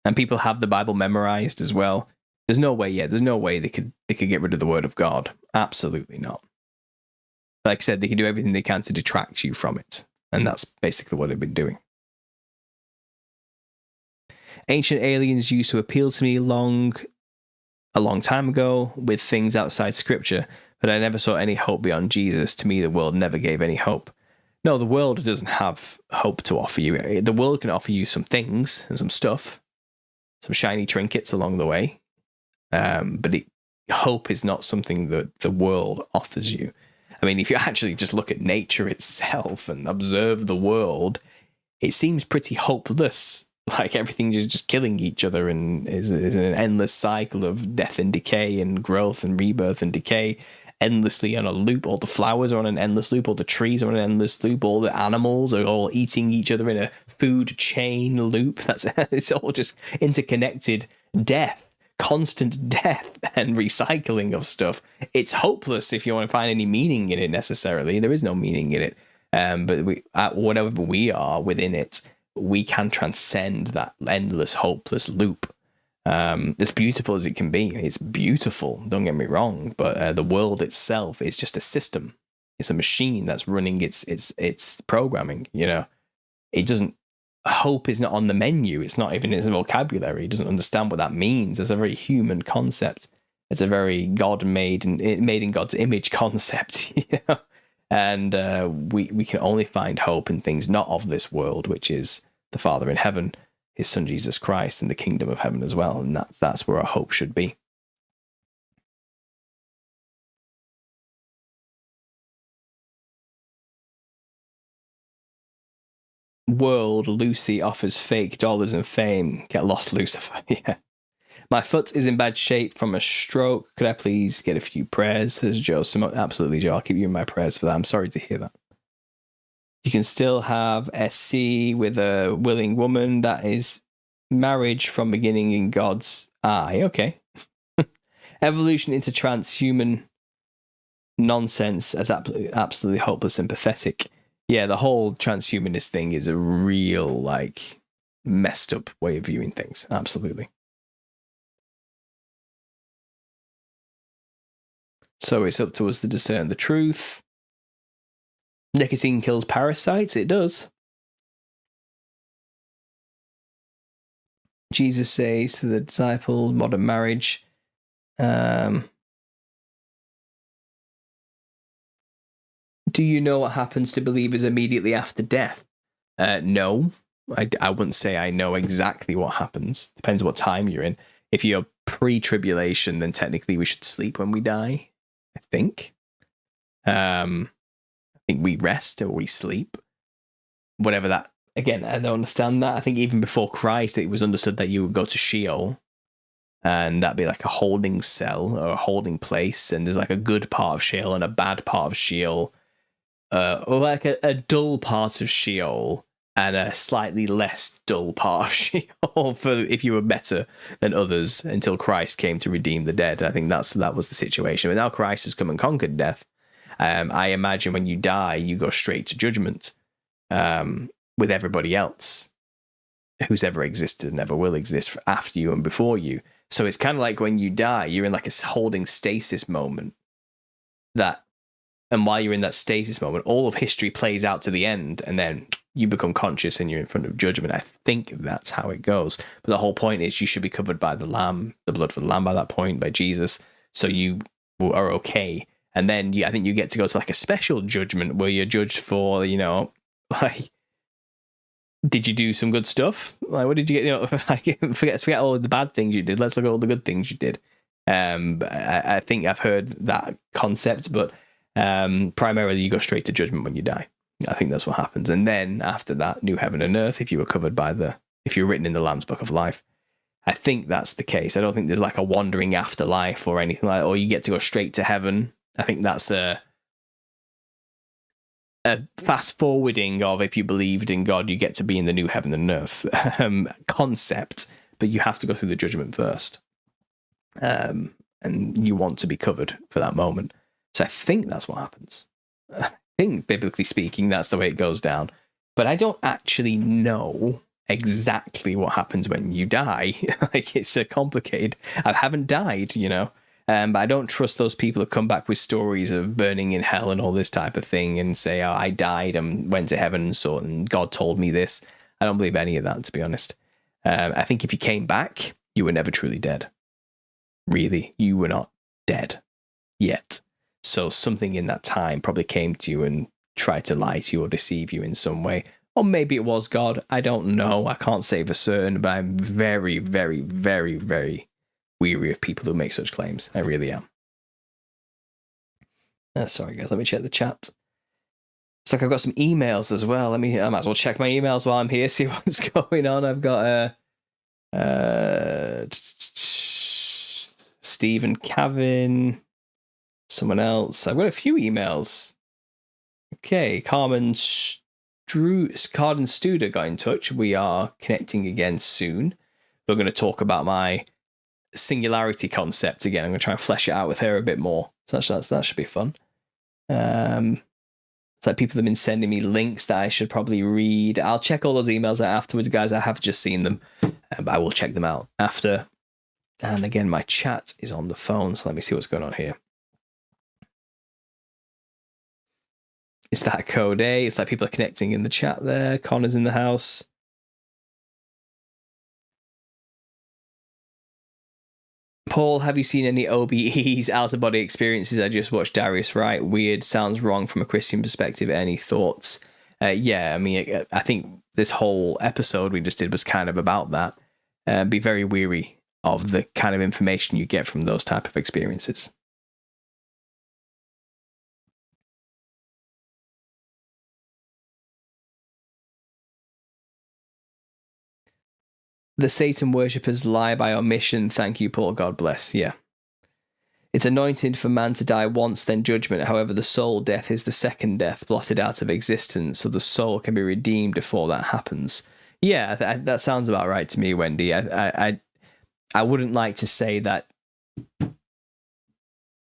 And people have the Bible memorized as well. There's no way they could get rid of the word of God. Absolutely not. Like I said, they can do everything they can to detract you from it. And that's basically what they've been doing. Ancient aliens used to appeal to me a long time ago with things outside scripture, but I never saw any hope beyond Jesus. To me, the world never gave any hope. No, the world doesn't have hope to offer you. The world can offer you some things and some stuff, some shiny trinkets along the way. But hope is not something that the world offers you. I mean, if you actually just look at nature itself and observe the world, it seems pretty hopeless. Like everything is just killing each other and is an endless cycle of death and decay and growth and rebirth and decay, endlessly on a loop. All the flowers are on an endless loop. All the trees are on an endless loop. All the animals are all eating each other in a food chain loop. It's all just interconnected death. Constant death and recycling of stuff. It's hopeless if you want to find any meaning in it necessarily. There is no meaning in it. But whatever we are within it, we can transcend that endless, hopeless loop. As beautiful as it can be, it's beautiful. Don't get me wrong, but the world itself is just a system. It's a machine that's running its programming. It doesn't. Hope is not on the menu. It's not even in his vocabulary. He doesn't understand what that means. It's a very human concept. It's a very God-made and made in God's image concept. And we can only find hope in things not of this world, which is the Father in heaven, his Son Jesus Christ, and the kingdom of heaven as well. And that's where our hope should be. World, Lucy offers fake dollars and fame. Get lost, Lucifer. Yeah. My foot is in bad shape from a stroke. Could I please get a few prayers? Says Joe. Absolutely, Joe. I'll keep you in my prayers for that. I'm sorry to hear that. You can still have SC with a willing woman. That is marriage from beginning in God's eye. Okay. Evolution into transhuman nonsense as absolutely hopeless and pathetic. Yeah, the whole transhumanist thing is a real, messed up way of viewing things. Absolutely. So it's up to us to discern the truth. Nicotine kills parasites. It does. Jesus says to the disciples, modern marriage. Do you know what happens to believers immediately after death? No, I wouldn't say I know exactly what happens. Depends what time you're in. If you're pre-tribulation, then technically we should sleep when we die, I think. I think we rest or we sleep. Whatever that. Again, I don't understand that. I think even before Christ, it was understood that you would go to Sheol. And that'd be like a holding cell or a holding place. And there's like a good part of Sheol and a bad part of Sheol. Or like a dull part of Sheol and a slightly less dull part of Sheol for if you were better than others until Christ came to redeem the dead. I think that was the situation. But now Christ has come and conquered death. I imagine when you die, you go straight to judgment with everybody else who's ever existed and ever will exist after you and before you. So it's kind of like when you die, you're in like a holding stasis moment. And while you're in that stasis moment, all of history plays out to the end, and then you become conscious and you're in front of judgment. I think that's how it goes. But the whole point is you should be covered by the Lamb, the blood of the Lamb by that point, by Jesus, so you are okay. And then I think you get to go to like a special judgment where you're judged for, did you do some good stuff? Like, what did you get? Forget all the bad things you did. Let's look at all the good things you did. I think I've heard that concept, but primarily you go straight to judgment when you die. I think that's what happens. And then after that, new heaven and earth, if you were written in the Lamb's Book of Life. I think that's the case. I don't think there's like a wandering afterlife or anything like that, or you get to go straight to heaven. I think that's a fast forwarding of, if you believed in God, you get to be in the new heaven and earth concept, but you have to go through the judgment first. And you want to be covered for that moment. So I think that's what happens. I think, biblically speaking, that's the way it goes down. But I don't actually know exactly what happens when you die. Like, it's a complicated. I haven't died, you know. But I don't trust those people who come back with stories of burning in hell and all this type of thing and say, "Oh, I died and went to heaven and so, and God told me this." I don't believe any of that, to be honest. I think if you came back, you were never truly dead. Really, you were not dead yet. So something in that time probably came to you and tried to lie to you or deceive you in some way. Or maybe it was God. I don't know. I can't say for certain, but I'm very, very, very, very weary of people who make such claims. I really am. Sorry, guys. Let me check the chat. It's like I've got some emails as well. I might as well check my emails while I'm here, see what's going on. I've got Stephen Cavan, someone else. I've got a few emails. Okay, Carden Studer got in touch. We are connecting again soon. We're going to talk about my singularity concept again. I'm going to try and flesh it out with her a bit more. So that should be fun. It's like people have been sending me links that I should probably read. I'll check all those emails out afterwards, guys. I have just seen them, but I will check them out after. And again, my chat is on the phone, so let me see what's going on here. Is that code A? It's like people are connecting in the chat there. Connor's in the house. Paul, have you seen any OBEs, out-of-body experiences? I just watched Darius Wright. Weird, sounds wrong from a Christian perspective. Any thoughts? Yeah, I mean, I think this whole episode we just did was kind of about that. Be very wary of the kind of information you get from those type of experiences. The Satan worshippers lie by omission. Thank you, Paul. God bless. Yeah. It's anointed for man to die once, then judgment. However, the soul death is the second death, blotted out of existence, so the soul can be redeemed before that happens. Yeah, that sounds about right to me, Wendy. I wouldn't like to say that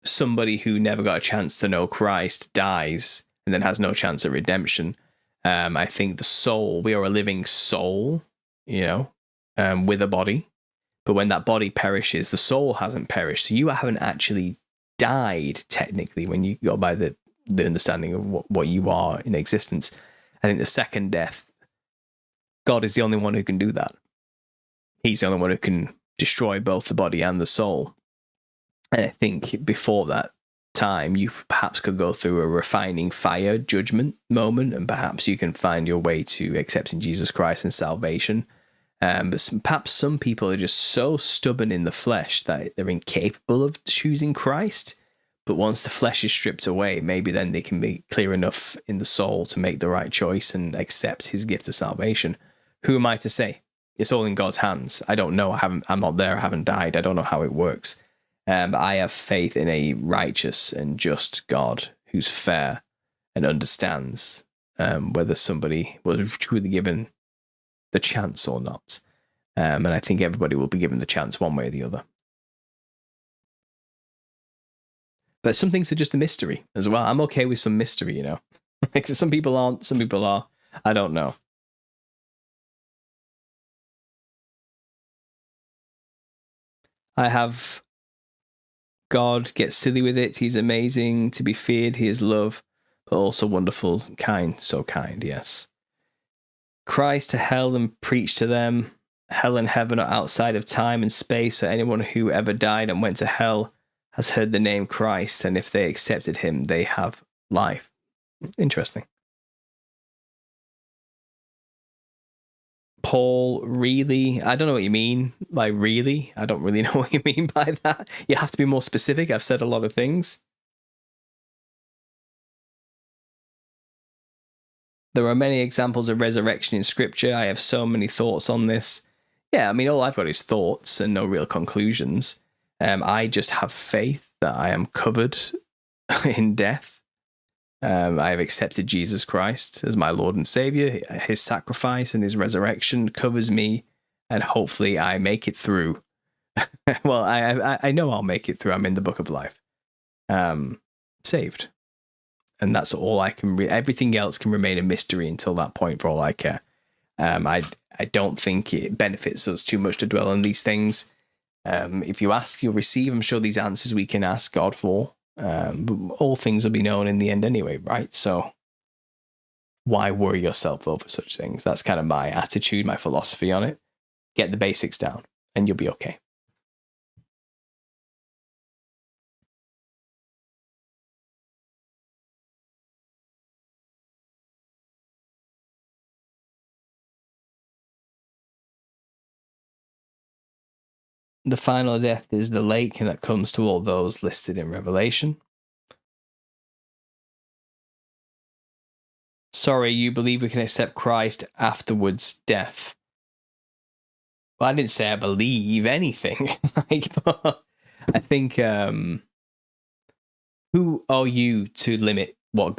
somebody who never got a chance to know Christ dies and then has no chance at redemption. I think the soul, we are a living soul, you know, with a body. But when that body perishes, the soul hasn't perished. So you haven't actually died, technically, when you go by the understanding of what you are in existence. I think the second death, God is the only one who can do that. He's the only one who can destroy both the body and the soul. And I think before that time, you perhaps could go through a refining fire judgment moment, and perhaps you can find your way to accepting Jesus Christ and salvation. But perhaps some people are just so stubborn in the flesh that they're incapable of choosing Christ. But once the flesh is stripped away, maybe then they can be clear enough in the soul to make the right choice and accept his gift of salvation. Who am I to say? It's all in God's hands. I don't know. I'm not there. I haven't died. I don't know how it works. But I have faith in a righteous and just God who's fair and understands whether somebody was truly given the chance or not. And I think everybody will be given the chance one way or the other. But some things are just a mystery as well. I'm okay with some mystery, you know. Some people aren't, some people are. I don't know. I have God, get silly with it. He's amazing, to be feared. He is love, but also wonderful, kind, so kind, yes. Christ to hell and preach to them. Hell and heaven are outside of time and space, so anyone who ever died and went to hell has heard the name Christ, and if they accepted him, they have life. Interesting. Paul, really? I don't know what you mean by really. I don't really know what you mean by that. You have to be more specific. I've said a lot of things. There are many examples of resurrection in scripture. I have so many thoughts on this. Yeah, I mean, all I've got is thoughts and no real conclusions. I just have faith that I am covered in death. I have accepted Jesus Christ as my Lord and Savior. His sacrifice and his resurrection covers me, and hopefully I make it through. Well, I know I'll make it through. I'm in the book of life, saved, and that's all I can. Everything else can remain a mystery until that point, for all I care. I don't think it benefits us too much to dwell on these things. If you ask, you'll receive. I'm sure these answers we can ask God for. But all things will be known in the end anyway, right? So why worry yourself over such things? That's kind of my attitude, my philosophy on it. Get the basics down and you'll be okay. The final death is the lake, and that comes to all those listed in Revelation. Sorry, you believe we can accept Christ afterwards death. Well, I didn't say I believe anything. But I think who are you to limit who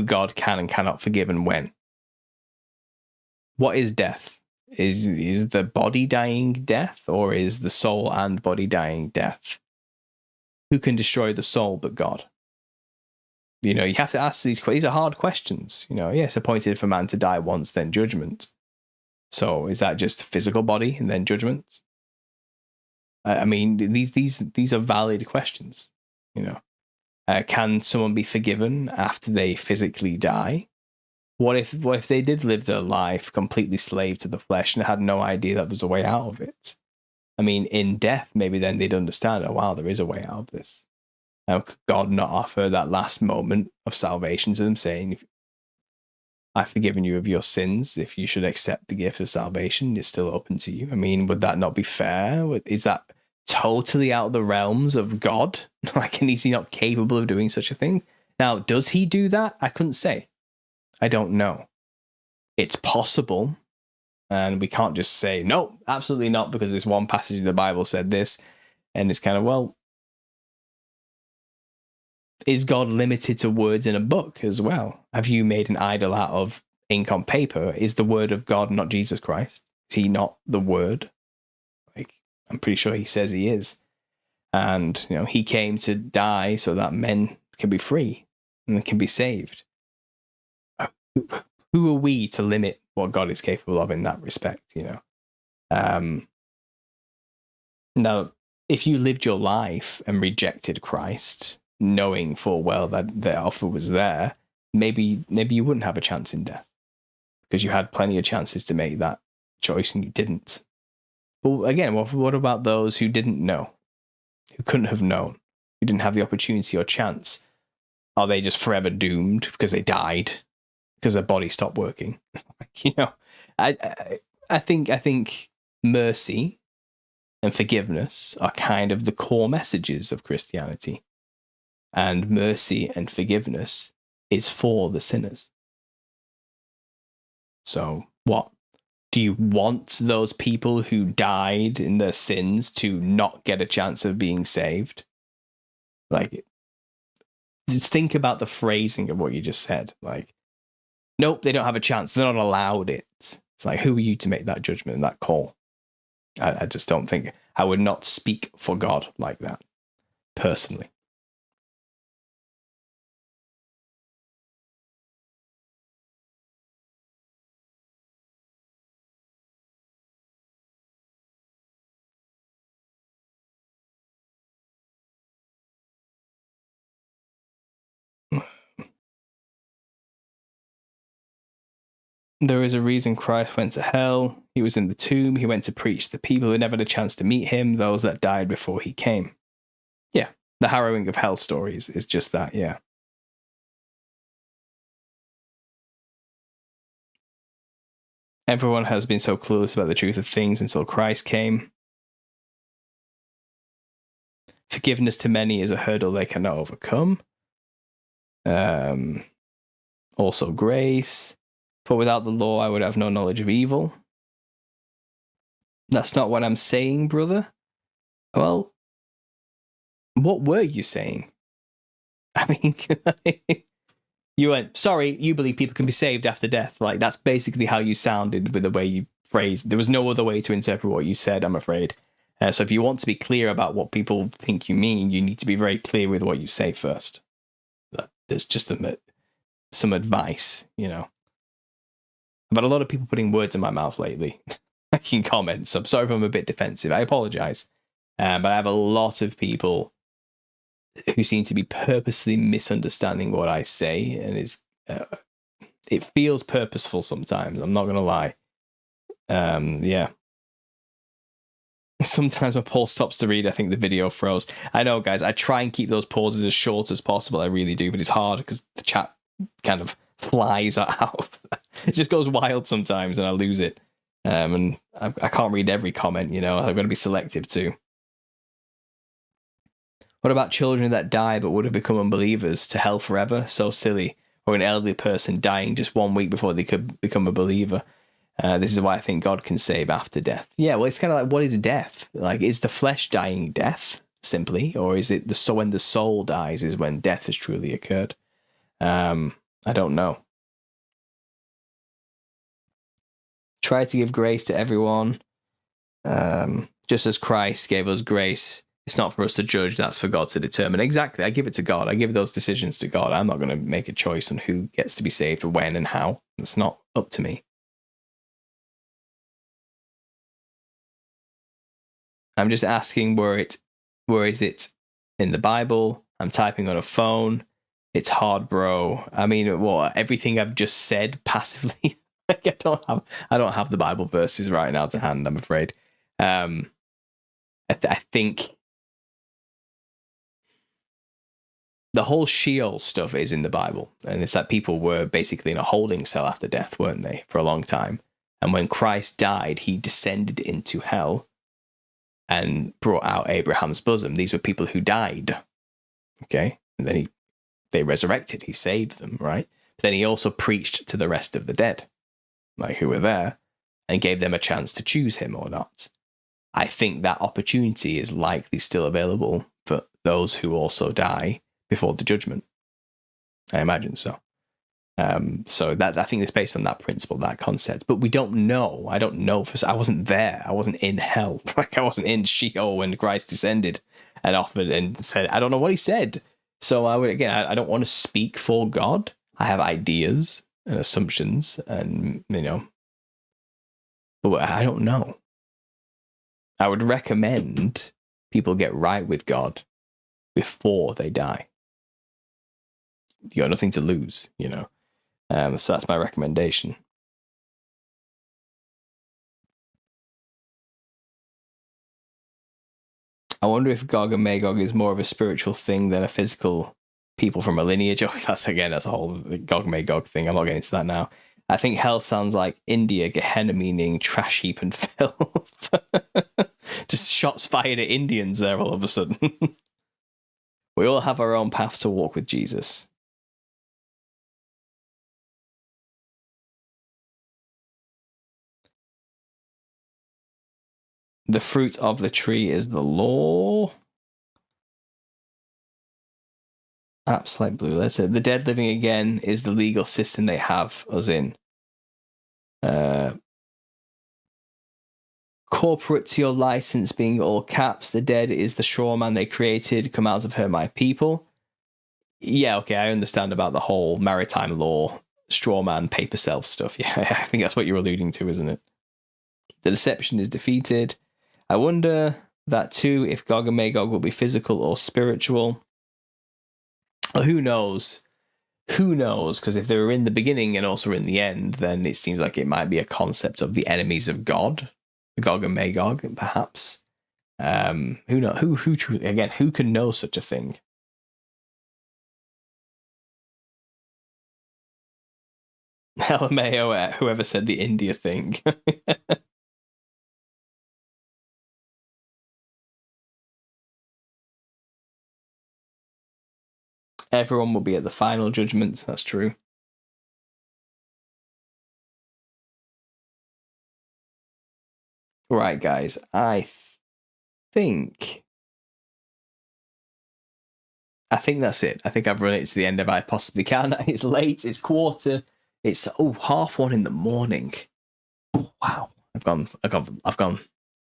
God can and cannot forgive and when? What is death? Is the body dying death, or is the soul and body dying death? Who can destroy the soul but God? You have to ask these questions. These are hard questions. Yes, appointed for man to die once, then judgment. So is that just physical body and then judgment? I mean, these are valid questions. Can someone be forgiven after they physically die? What if they did live their life completely slave to the flesh and had no idea that there's a way out of it? I mean, in death, maybe then they'd understand, oh, wow, there is a way out of this. Could God not offer that last moment of salvation to them, saying, I've forgiven you of your sins. If you should accept the gift of salvation, it's still open to you. I mean, would that not be fair? Is that totally out of the realms of God? And is he not capable of doing such a thing? Now, does he do that? I couldn't say. I don't know. It's possible. And we can't just say, no, absolutely not, because this one passage in the Bible said this. And it's kind of, well, is God limited to words in a book as well? Have you made an idol out of ink on paper? Is the word of God not Jesus Christ? Is he not the word? I'm pretty sure he says he is. And, he came to die so that men can be free and can be saved. Who are we to limit what God is capable of in that respect, Now, if you lived your life and rejected Christ, knowing full well that the offer was there, maybe you wouldn't have a chance in death, because you had plenty of chances to make that choice and you didn't. But again, what about those who didn't know, who couldn't have known, who didn't have the opportunity or chance? Are they just forever doomed because they died, because their body stopped working? I think mercy and forgiveness are kind of the core messages of Christianity. And mercy and forgiveness is for the sinners. So what? Do you want those people who died in their sins to not get a chance of being saved? Just think about the phrasing of what you just said. Nope, they don't have a chance. They're not allowed it. It's like, who are you to make that judgment and that call? I just don't think, I would not speak for God like that, personally. There is a reason Christ went to hell. He was in the tomb. He went to preach to the people who never had a chance to meet him, those that died before he came. Yeah, the harrowing of hell stories is just that, yeah. Everyone has been so clueless about the truth of things until Christ came. Forgiveness to many is a hurdle they cannot overcome. Also grace. For without the law, I would have no knowledge of evil. That's not what I'm saying, brother. Well, what were you saying? I mean, you went, sorry, you believe people can be saved after death. Like, that's basically how you sounded with the way you phrased. There was no other way to interpret what you said, I'm afraid. So if you want to be clear about what people think you mean, you need to be very clear with what you say first. There's just some advice, you know. I've had a lot of people putting words in my mouth lately, like in comments. I'm sorry if I'm a bit defensive. I apologize. But I have a lot of people who seem to be purposely misunderstanding what I say, and it feels purposeful sometimes. I'm not gonna lie. Yeah. Sometimes when Paul stops to read, I think the video froze. I know, guys. I try and keep those pauses as short as possible. I really do, but it's hard because the chat kind of flies out. It just goes wild sometimes, and I lose it. And I can't read every comment. You know, I've got to be selective too. What about children that die but would have become unbelievers to hell forever? So silly. Or an elderly person dying just 1 week before they could become a believer. This is why I think God can save after death. Yeah, well, it's kind of like, what is death? Like, is the flesh dying death, simply? Or is it when the soul dies is when death has truly occurred? I don't know. Try to give grace to everyone. Just as Christ gave us grace, it's not for us to judge, that's for God to determine. Exactly, I give it to God. I give those decisions to God. I'm not going to make a choice on who gets to be saved, or when and how. It's not up to me. I'm just asking where is it in the Bible? I'm typing on a phone. It's hard, bro. I mean, what, everything I've just said passively? Like, I don't have the Bible verses right now to hand, I'm afraid. I think the whole Sheol stuff is in the Bible, and it's that people were basically in a holding cell after death, weren't they, for a long time? And when Christ died, he descended into hell and brought out Abraham's bosom. These were people who died, okay? And then they resurrected. He saved them, right? But then he also preached to the rest of the dead, like who were there, and gave them a chance to choose him or not. I think that opportunity is likely still available for those who also die before the judgment. I imagine so. So that, I think it's based on that principle, that concept. But we don't know. I don't know. I wasn't there. I wasn't in hell. Like, I wasn't in Sheol when Christ descended and offered and said, I don't know what he said. So I don't want to speak for God. I have ideas and assumptions, and, you know, but I don't know. I would recommend people get right with God before they die. You got nothing to lose, you know. So that's my recommendation. I wonder if Gog and Magog is more of a spiritual thing than a physical people from a lineage. Oh, that's a whole Gog Magog thing. I'm not getting into that now. I think hell sounds like India, Gehenna meaning trash heap and filth. Just shots fired at Indians there all of a sudden. We all have our own path to walk with Jesus. The fruit of the tree is the law. Apps like Blue Letter. The dead living again is the legal system they have us in. Corporate to your license being all caps. The dead is the straw man they created. Come out of her, my people. Yeah, okay, I understand about the whole maritime law, straw man, paper self stuff. Yeah, I think that's what you're alluding to, isn't it? The deception is defeated. I wonder that too, if Gog and Magog will be physical or spiritual. Who knows? Who knows? Because if they were in the beginning and also in the end, then it seems like it might be a concept of the enemies of God, Gog and Magog, perhaps. Who knows? Who can know such a thing? LMAO, whoever said the India thing. Everyone will be at the final judgment. That's true. Right, guys. I think that's it. I think I've run it to the end if I possibly can. It's late. It's quarter. It's 1:30 in the morning. Wow. I've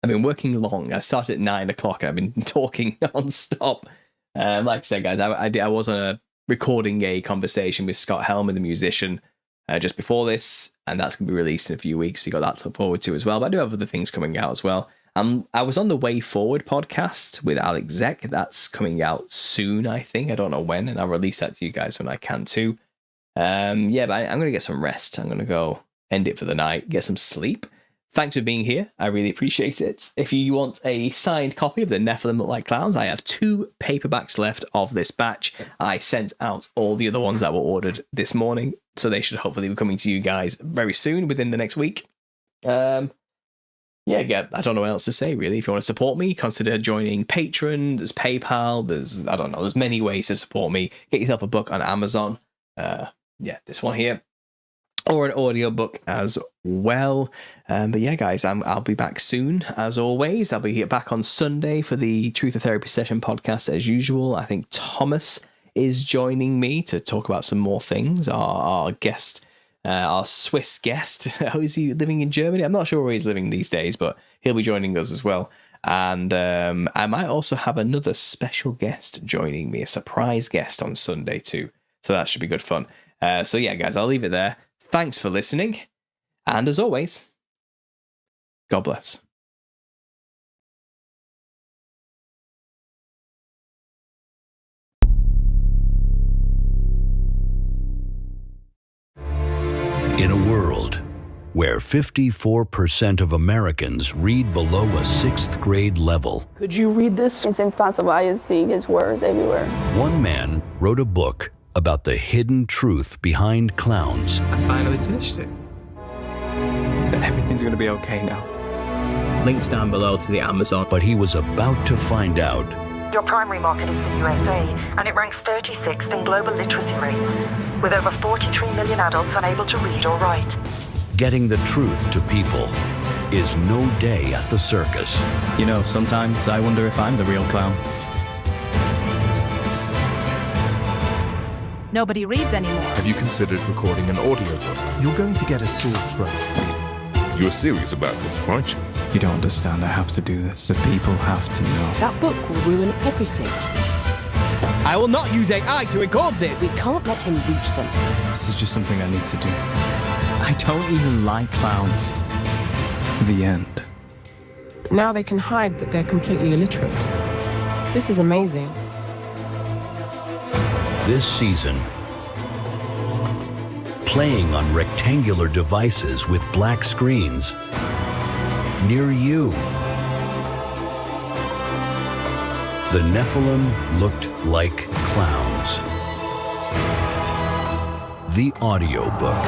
been working long. I started at 9 o'clock and I've been talking non-stop. Like I said, guys, I was recording a conversation with Scott Helmer, the musician, just before this, and that's going to be released in a few weeks. So you got that to look forward to as well. But I do have other things coming out as well. I was on the Way Forward podcast with Alex Zek. That's coming out soon, I think. I don't know when, and I'll release that to you guys when I can too. But I'm going to get some rest. I'm going to go end it for the night, get some sleep. Thanks for being here. I really appreciate it. If you want a signed copy of the Nephilim Look Like Clowns, I have 2 paperbacks left of this batch. I sent out all the other ones that were ordered this morning, so they should hopefully be coming to you guys very soon, within the next week. I don't know what else to say, really. If you want to support me, consider joining Patreon. There's PayPal. There's many ways to support me. Get yourself a book on Amazon. This one here. Or an audiobook as well. But yeah, guys, I'll be back soon, as always. I'll be back on Sunday for the Truth or Therapy Session podcast, as usual. I think Thomas is joining me to talk about some more things. Our guest, our Swiss guest. Is he living in Germany? I'm not sure where he's living these days, but he'll be joining us as well. And I might also have another special guest joining me, a surprise guest on Sunday too. So that should be good fun. So yeah, guys, I'll leave it there. Thanks for listening, and as always, God bless. In a world where 54% of Americans read below a 6th grade level, could you read this? It's impossible. I just see his words everywhere. one man wrote a book about the hidden truth behind clowns. I finally finished it. But everything's going to be okay now. Links down below to the Amazon. But he was about to find out Your primary market is the USA, and it ranks 36th in global literacy rates, with over 43 million adults unable to read or write. getting the truth to people is no day at the circus. You know, sometimes I wonder if I'm the real clown. Nobody reads anymore. Have you considered recording an audiobook? You're going to get a sore throat. You're serious about this, aren't you? You don't understand. I have to do this. The people have to know. That book will ruin everything. I will not use AI to record this. We can't let him reach them. This is just something I need to do. I don't even like clowns. The end. Now they can hide that they're completely illiterate. This is amazing. This season, playing on rectangular devices with black screens near you. The Nephilim looked like clowns. The audiobook.